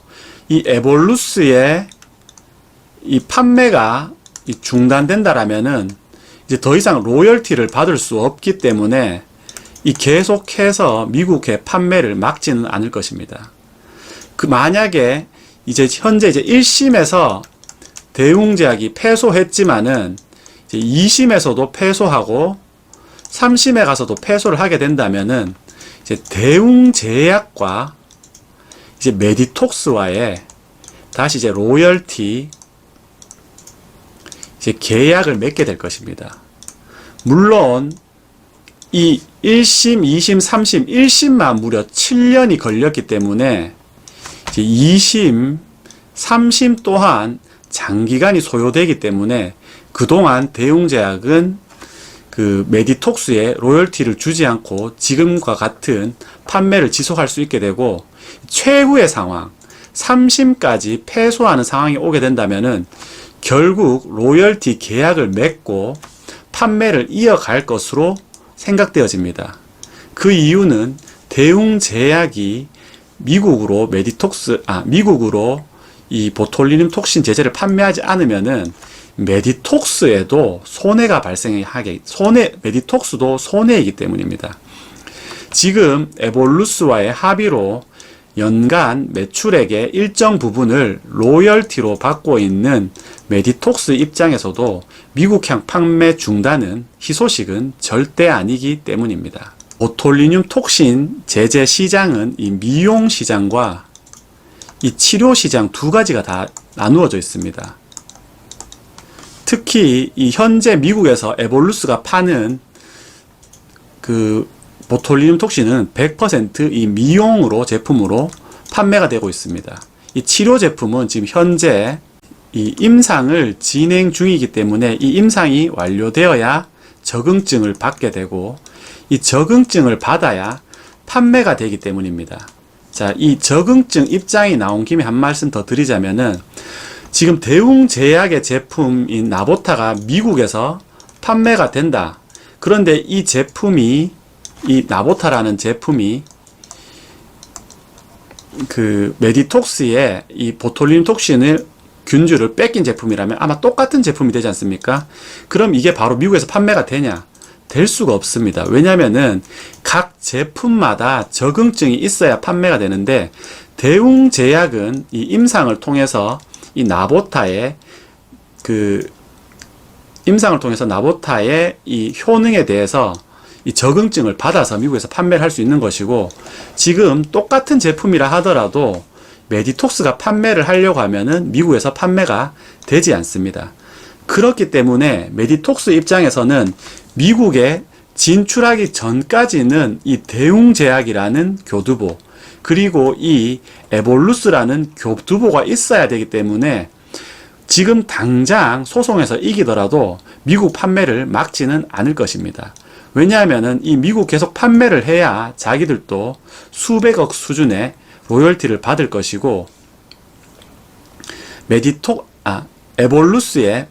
이 에볼루스의 이 판매가 중단된다라면은 이제 더 이상 로열티를 받을 수 없기 때문에 이 계속해서 미국의 판매를 막지는 않을 것입니다. 만약에 이제 현재 이제 1심에서 대웅제약이 패소했지만은 이제 2심에서도 패소하고 3심에 가서도 패소를 하게 된다면은 이제 대웅제약과 이제 메디톡스와의 다시 이제 로열티 이제 계약을 맺게 될 것입니다. 물론 이 1심, 2심, 3심, 1심만 무려 7년이 걸렸기 때문에 이제 2심, 3심 또한 장기간이 소요되기 때문에 그동안 대웅제약은 그 메디톡스에 로열티를 주지 않고 지금과 같은 판매를 지속할 수 있게 되고, 최후의 상황 3심까지 패소하는 상황이 오게 된다면은 결국 로열티 계약을 맺고 판매를 이어갈 것으로 생각되어집니다. 그 이유는 대웅제약이 미국으로 미국으로 이 보톨리눔 톡신 제제를 판매하지 않으면은 메디톡스에도 손해가 메디톡스도 손해이기 때문입니다. 지금 에볼루스와의 합의로 연간 매출액의 일정 부분을 로열티로 받고 있는 메디톡스 입장에서도 미국향 판매 중단은 희소식은 절대 아니기 때문입니다. 보톨리눔 톡신 제제 시장은 이 미용 시장과 이 치료 시장 두 가지가 다 나누어져 있습니다. 특히 이 현재 미국에서 에볼루스가 파는 그 보톨리눔 톡신은 100% 이 미용으로 제품으로 판매가 되고 있습니다. 이 치료 제품은 지금 현재 이 임상을 진행 중이기 때문에 이 임상이 완료되어야 적응증을 받게 되고, 이 적응증을 받아야 판매가 되기 때문입니다. 자, 이 적응증 입장이 나온 김에 한 말씀 더 드리자면은, 지금 대웅제약의 제품인 나보타가 미국에서 판매가 된다. 그런데 이 제품이, 이 나보타라는 제품이 그 메디톡스의 이 보톨리눔 톡신을 균주를 뺏긴 제품이라면 아마 똑같은 제품이 되지 않습니까? 그럼 이게 바로 미국에서 판매가 되냐? 될 수가 없습니다. 왜냐면은 각 제품마다 적응증이 있어야 판매가 되는데, 대웅제약은 이 임상을 통해서 이 나보타의 이 효능에 대해서 이 적응증을 받아서 미국에서 판매를 할 수 있는 것이고, 지금 똑같은 제품이라 하더라도 메디톡스가 판매를 하려고 하면은 미국에서 판매가 되지 않습니다. 그렇기 때문에 메디톡스 입장에서는 미국에 진출하기 전까지는 이 대웅제약이라는 교두보, 그리고 이 에볼루스라는 교두보가 있어야 되기 때문에 지금 당장 소송에서 이기더라도 미국 판매를 막지는 않을 것입니다. 왜냐하면은 이 미국 계속 판매를 해야 자기들도 수백억 수준의 로열티를 받을 것이고, 에볼루스의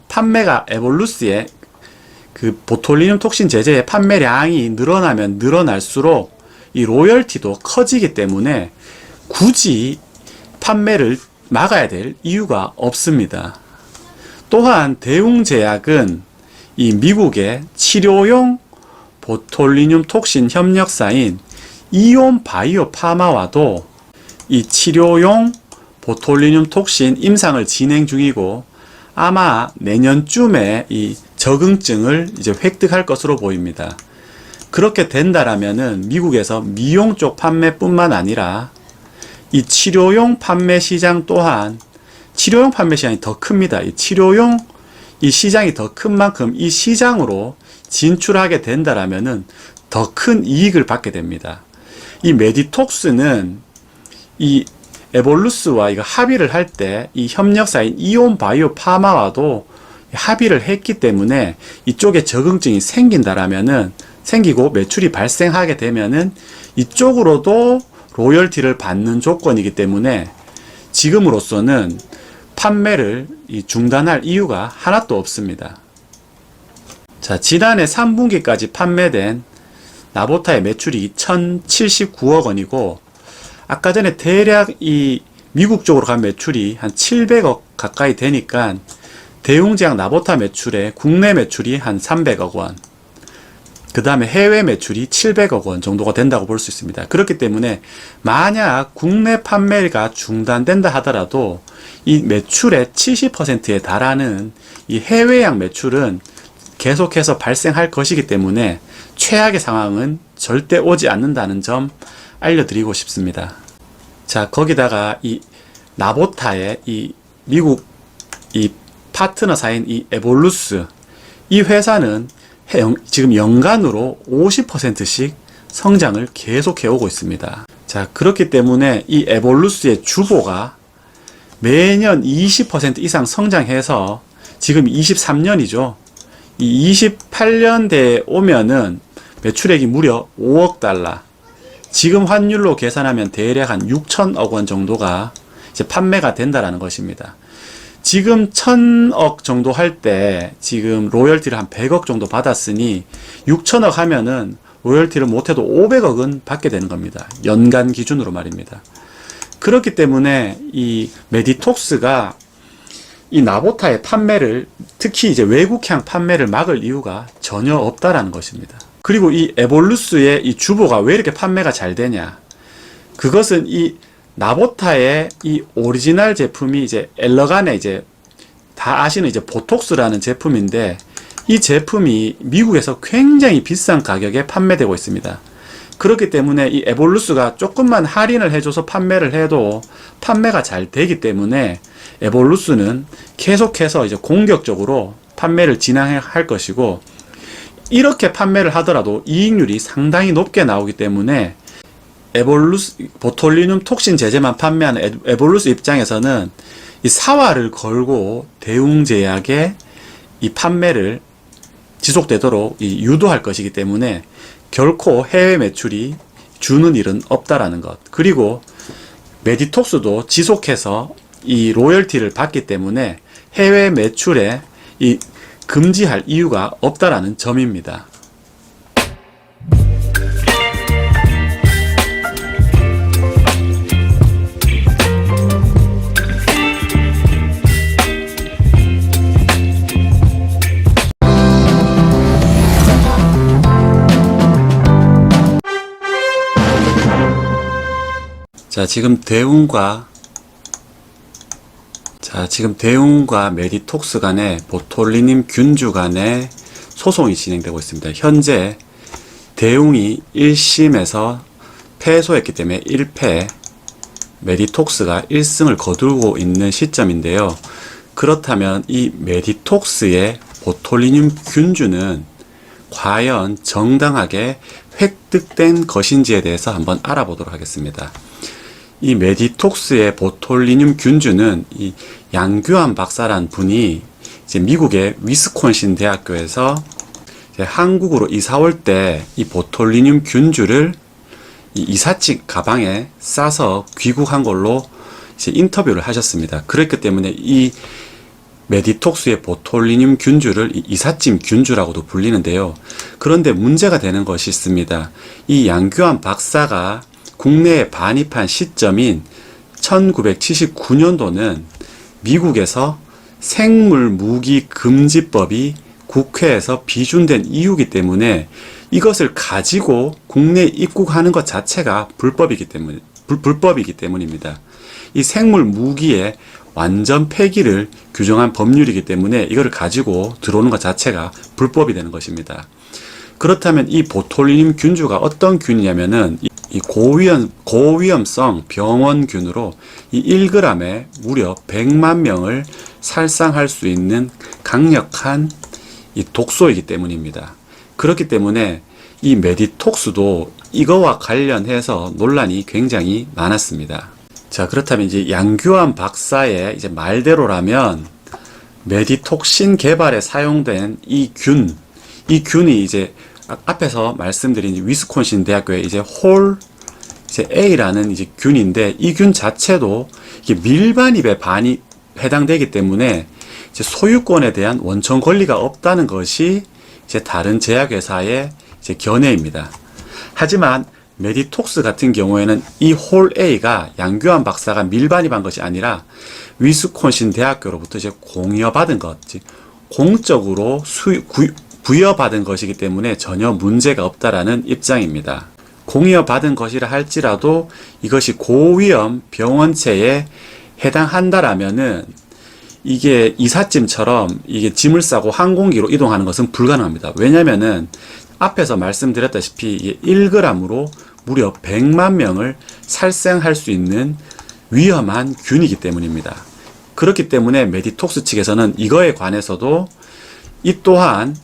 그 보톨리눔 톡신 제제의 판매량이 늘어나면 늘어날수록 이 로열티도 커지기 때문에 굳이 판매를 막아야 될 이유가 없습니다. 또한 대웅제약은 이 미국의 치료용 보톨리눔 톡신 협력사인 이온 바이오 파마와도 이 치료용 보톨리눔 톡신 임상을 진행 중이고, 아마 내년쯤에 이 적응증을 이제 획득할 것으로 보입니다. 그렇게 된다라면은 미국에서 미용 쪽 판매뿐만 아니라 이 치료용 판매 시장 또한, 치료용 판매 시장이 더 큽니다. 이 치료용 이 시장이 더 큰 만큼 이 시장으로 진출하게 된다라면은 더 큰 이익을 받게 됩니다. 이 메디톡스는 이 에볼루스와 이거 합의를 할 때 이 협력사인 이온 바이오 파마와도 합의를 했기 때문에 이쪽에 적응증이 생기고 매출이 발생하게 되면은 이쪽으로도 로열티를 받는 조건이기 때문에 지금으로서는 판매를 중단할 이유가 하나도 없습니다. 자, 지난해 3분기까지 판매된 나보타의 매출이 1079억 원이고, 아까 전에 대략 이 미국 쪽으로 간 매출이 한 700억 가까이 되니까 대웅제약 나보타 매출에 국내 매출이 한 300억 원, 그 다음에 해외 매출이 700억 원 정도가 된다고 볼 수 있습니다. 그렇기 때문에 만약 국내 판매가 중단된다 하더라도 이 매출의 70%에 달하는 이 해외약 매출은 계속해서 발생할 것이기 때문에 최악의 상황은 절대 오지 않는다는 점 알려드리고 싶습니다. 자, 거기다가 이 나보타의 이 미국 이 파트너사인 이 에볼루스, 이 회사는 지금 연간으로 50%씩 성장을 계속해 오고 있습니다. 자, 그렇기 때문에 이 에볼루스의 주보가 매년 20% 이상 성장해서 지금 23년이죠. 이 28년대에 오면은 매출액이 무려 5억 달러. 지금 환율로 계산하면 대략 한 6천억 원 정도가 이제 판매가 된다라는 것입니다. 지금 1000억 정도 할 때 지금 로열티를 한 100억 정도 받았으니 6천억 하면은 로열티를 못해도 500억은 받게 되는 겁니다. 연간 기준으로 말입니다. 그렇기 때문에 이 메디톡스가 이 나보타의 판매를, 특히 이제 외국향 판매를 막을 이유가 전혀 없다라는 것입니다. 그리고 이 에볼루스의 이 주보가 왜 이렇게 판매가 잘 되냐? 그것은 이 나보타의 이 오리지널 제품이 이제 엘러간의 이제 다 아시는 이제 보톡스라는 제품인데, 이 제품이 미국에서 굉장히 비싼 가격에 판매되고 있습니다. 그렇기 때문에 이 에볼루스가 조금만 할인을 해줘서 판매를 해도 판매가 잘 되기 때문에 에볼루스는 계속해서 이제 공격적으로 판매를 진행할 것이고, 이렇게 판매를 하더라도 이익률이 상당히 높게 나오기 때문에 에볼루스 보톨리눔 톡신 제제만 판매하는 에볼루스 입장에서는 이 사활을 걸고 대웅제약의 이 판매를 지속되도록 유도할 것이기 때문에 결코 해외 매출이 주는 일은 없다라는 것. 그리고 메디톡스도 지속해서 이 로열티를 받기 때문에 해외 매출에 이 금지할 이유가 없다라는 점입니다. 자, 지금 대웅과 메디톡스 간의 보톨리눔 균주 간의 소송이 진행되고 있습니다. 현재 대웅이 1심에서 패소했기 때문에 1패, 메디톡스가 1승을 거두고 있는 시점인데요. 그렇다면 이 메디톡스의 보톨리눔 균주는 과연 정당하게 획득된 것인지에 대해서 한번 알아보도록 하겠습니다. 이 메디톡스의 보톨리눔 균주는 이 양규환 박사란 분이 이제 미국의 위스콘신 대학교에서 이제 한국으로 이사 올 때 이 보톨리눔 균주를 이 이삿짐 가방에 싸서 귀국한 걸로 이제 인터뷰를 하셨습니다. 그렇기 때문에 이 메디톡스의 보톨리눔 균주를 이삿짐 균주라고도 불리는데요. 그런데 문제가 되는 것이 있습니다. 이 양규환 박사가 국내에 반입한 시점인 1979년도는 미국에서 생물무기금지법이 국회에서 비준된 이유이기 때문에 이것을 가지고 국내에 입국하는 것 자체가 불법이기 때문입니다. 이 생물무기의 완전 폐기를 규정한 법률이기 때문에 이거를 가지고 들어오는 것 자체가 불법이 되는 것입니다. 그렇다면 이 보톨리눔 균주가 어떤 균이냐면은 이 고위험성 병원균으로 이 1g에 무려 100만 명을 살상할 수 있는 강력한 이 독소이기 때문입니다. 그렇기 때문에 이 메디톡스도 이거와 관련해서 논란이 굉장히 많았습니다. 자, 그렇다면 이제 양규환 박사의 이제 말대로라면 메디톡신 개발에 사용된 이 균이 이제 앞에서 말씀드린 위스콘신 대학교의 이제 A라는 이제 균인데, 이 균 자체도 이게 밀반입에 해당되기 때문에 이제 소유권에 대한 원천 권리가 없다는 것이 이제 다른 제약회사의 이제 견해입니다. 하지만 메디톡스 같은 경우에는 이 홀 A가 양규환 박사가 밀반입한 것이 아니라 위스콘신 대학교로부터 이제 공여받은 것, 즉 공적으로 부여받은 것이기 때문에 전혀 문제가 없다라는 입장입니다. 공여받은 것이라 할지라도 이것이 고위험 병원체에 해당한다라면은 이게 이삿짐처럼 이게 짐을 싸고 항공기로 이동하는 것은 불가능합니다. 왜냐면은 앞에서 말씀드렸다시피 이게 1g으로 무려 100만 명을 살생할 수 있는 위험한 균이기 때문입니다. 그렇기 때문에 메디톡스 측에서는 이거에 관해서도 이 또한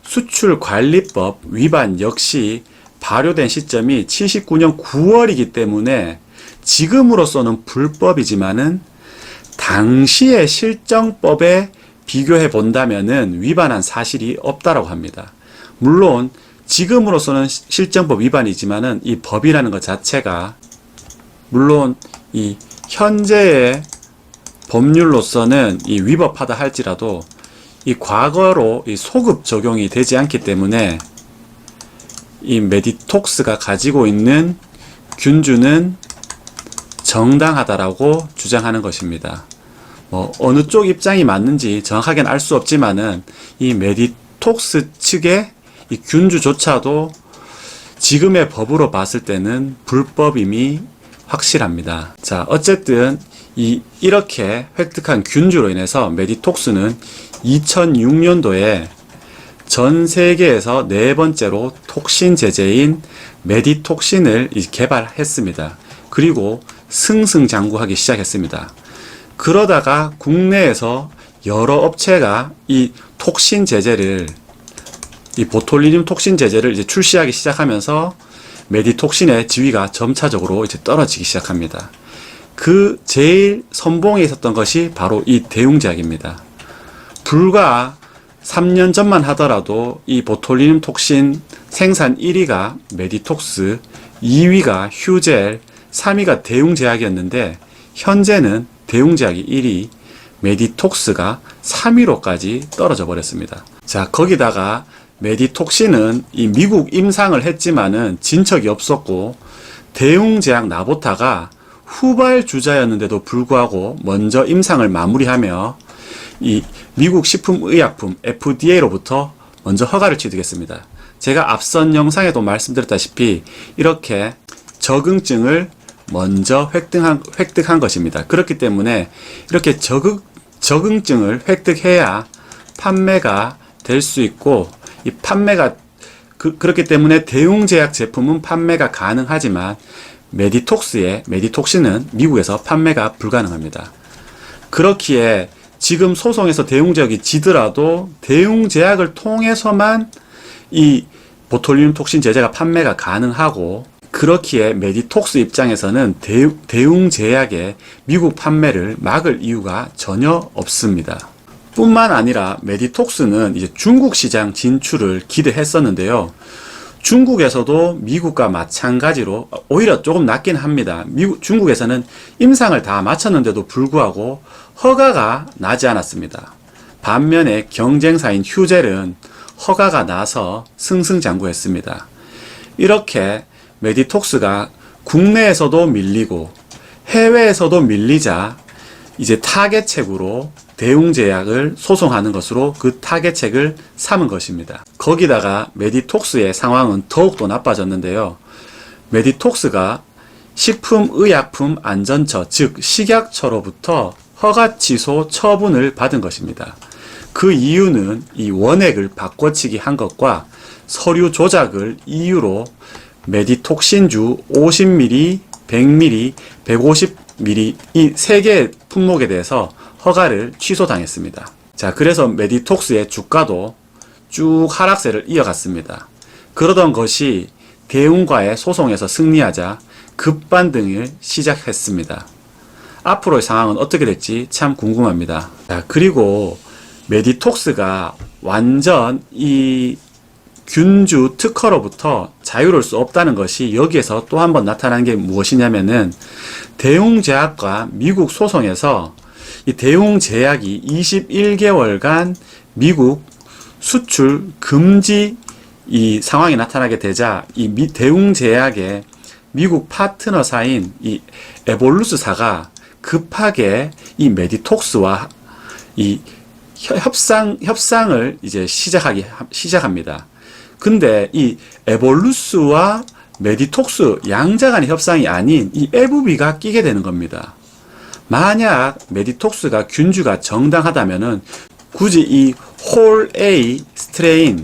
수출관리법 위반 역시 발효된 시점이 79년 9월이기 때문에 지금으로서는 불법이지만은 당시의 실정법에 비교해 본다면은 위반한 사실이 없다라고 합니다. 물론 지금으로서는 실정법 위반이지만은 이 법이라는 것 자체가 물론 이 현재의 법률로서는 이 위법하다 할지라도 이 과거로 이 소급 적용이 되지 않기 때문에 이 메디톡스가 가지고 있는 균주는 정당하다라고 주장하는 것입니다. 어느 쪽 입장이 맞는지 정확하게는 알 수 없지만은 이 메디톡스 측의 이 균주조차도 지금의 법으로 봤을 때는 불법임이 확실합니다. 자, 어쨌든 이렇게 획득한 균주로 인해서 메디톡스는 2006년도에 전 세계에서 네 번째로 톡신 제제인 메디톡신을 개발했습니다. 그리고 승승장구하기 시작했습니다. 그러다가 국내에서 여러 업체가 이 톡신 제제를 이 보톨리듐 톡신 제제를 이제 출시하기 시작하면서 메디톡신의 지위가 점차적으로 이제 떨어지기 시작합니다. 그 제일 선봉에 있었던 것이 바로 이 대웅제약입니다. 불과 3년 전만 하더라도 이 보톨리듐 톡신 생산 1위가 메디톡스, 2위가 휴젤, 3위가 대웅제약이었는데 현재는 대웅제약이 1위, 메디톡스가 3위로까지 떨어져 버렸습니다. 자, 거기다가 메디톡신은 이 미국 임상을 했지만은 진척이 없었고 대웅제약 나보타가 후발 주자였는데도 불구하고 먼저 임상을 마무리하며 이 미국 식품의약품 FDA로부터 먼저 허가를 취득했습니다. 제가 앞선 영상에도 말씀드렸다시피 이렇게 적응증을 먼저 획득한 것입니다. 그렇기 때문에 이렇게 적응증을 획득해야 판매가 될 수 있고 이 판매가 그렇기 때문에 대웅제약 제품은 판매가 가능하지만 메디톡신은 미국에서 판매가 불가능합니다. 그렇기에 지금 소송에서 대웅제약이 지더라도 대웅제약을 통해서만 이 보톨리듐 톡신 제제가 판매가 가능하고 그렇기에 메디톡스 입장에서는 대웅제약의 미국 판매를 막을 이유가 전혀 없습니다. 뿐만 아니라 메디톡스는 이제 중국 시장 진출을 기대했었는데요. 중국에서도 미국과 마찬가지로 오히려 조금 낮긴 합니다. 중국에서는 임상을 다 마쳤는데도 불구하고 허가가 나지 않았습니다. 반면에 경쟁사인 휴젤은 허가가 나서 승승장구했습니다. 이렇게 메디톡스가 국내에서도 밀리고 해외에서도 밀리자 이제 타겟책으로 대웅제약을 소송하는 것으로 그 타겟책을 삼은 것입니다. 거기다가 메디톡스의 상황은 더욱더 나빠졌는데요. 메디톡스가 식품의약품안전처 즉 식약처로부터 허가 취소 처분을 받은 것입니다. 그 이유는 이 원액을 바꿔치기 한 것과 서류 조작을 이유로 메디톡신주 50ml, 100ml, 150ml 이 세 개의 품목에 대해서 허가를 취소당했습니다. 자, 그래서 메디톡스의 주가도 쭉 하락세를 이어갔습니다. 그러던 것이 대웅과의 소송에서 승리하자 급반등을 시작했습니다. 앞으로의 상황은 어떻게 될지 참 궁금합니다. 자, 그리고 메디톡스가 완전 이 균주 특허로부터 자유로울 수 없다는 것이 여기에서 또 한 번 나타난 게 무엇이냐면은 대웅제약과 미국 소송에서 이 대웅제약이 21개월간 미국 수출 금지 이 상황이 나타나게 되자 이 대웅제약의 미국 파트너사인 이 에볼루스사가 급하게 이 메디톡스와 이 협상을 이제 시작합니다. 근데 이 에볼루스와 메디톡스 양자 간의 협상이 아닌 이 에브비가 끼게 되는 겁니다. 만약 메디톡스가 균주가 정당하다면은 굳이 이 홀 A 스트레인,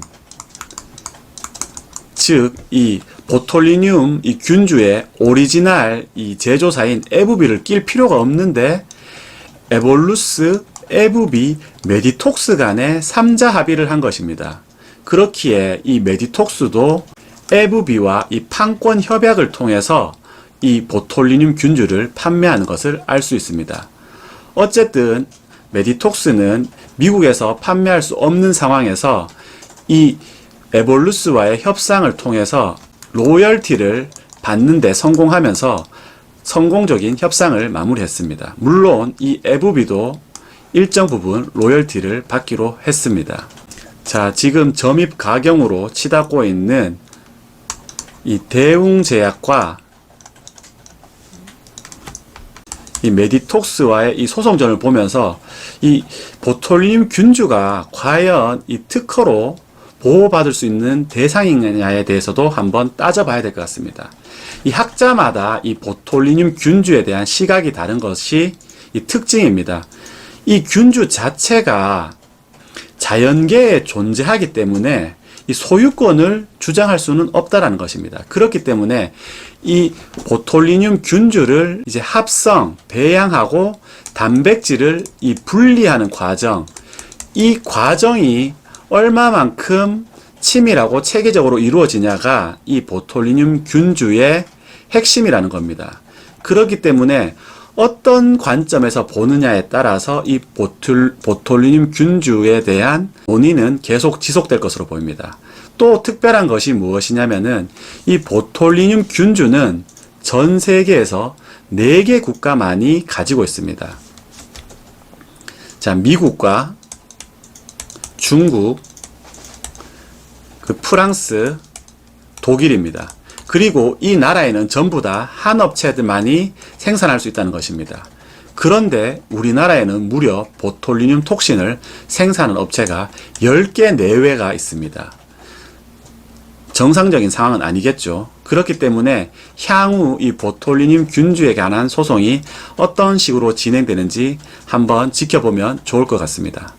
즉 이 보톨리늄 이 균주의 오리지널 이 제조사인 에브비를 낄 필요가 없는데 에볼루스, 에브비, 메디톡스 간의 3자 합의를 한 것입니다. 그렇기에 이 메디톡스도 에브비와 이 판권 협약을 통해서 이 보톨리늄 균주를 판매하는 것을 알 수 있습니다. 어쨌든 메디톡스는 미국에서 판매할 수 없는 상황에서 이 에볼루스와의 협상을 통해서 로열티를 받는 데 성공하면서 성공적인 협상을 마무리했습니다. 물론 이 에브비도 일정 부분 로열티를 받기로 했습니다. 자, 지금 점입 가경으로 치닫고 있는 이 대웅제약과 이 메디톡스와의 이 소송전을 보면서 이 보톨리늄 균주가 과연 이 특허로 보호받을 수 있는 대상이냐에 대해서도 한번 따져봐야 될 것 같습니다. 이 학자마다 이 보톨리늄 균주에 대한 시각이 다른 것이 이 특징입니다. 이 균주 자체가 자연계에 존재하기 때문에 이 소유권을 주장할 수는 없다라는 것입니다. 그렇기 때문에 이 보톨리늄 균주를 이제 합성, 배양하고 단백질을 이 분리하는 과정, 이 과정이 얼마만큼 치밀하고 체계적으로 이루어지냐가 이 보톨리늄 균주의 핵심이라는 겁니다. 그렇기 때문에 어떤 관점에서 보느냐에 따라서 이 보톨리늄 균주에 대한 논의는 계속 지속될 것으로 보입니다. 또 특별한 것이 무엇이냐면은 이 보톨리늄 균주는 전 세계에서 4개 국가만이 가지고 있습니다. 자, 미국과 중국, 프랑스, 독일입니다. 그리고 이 나라에는 전부 다 한 업체들만이 생산할 수 있다는 것입니다. 그런데 우리나라에는 무려 보톨리늄 톡신을 생산하는 업체가 10개 내외가 있습니다. 정상적인 상황은 아니겠죠. 그렇기 때문에 향후 이 보톨리늄 균주에 관한 소송이 어떤 식으로 진행되는지 한번 지켜보면 좋을 것 같습니다.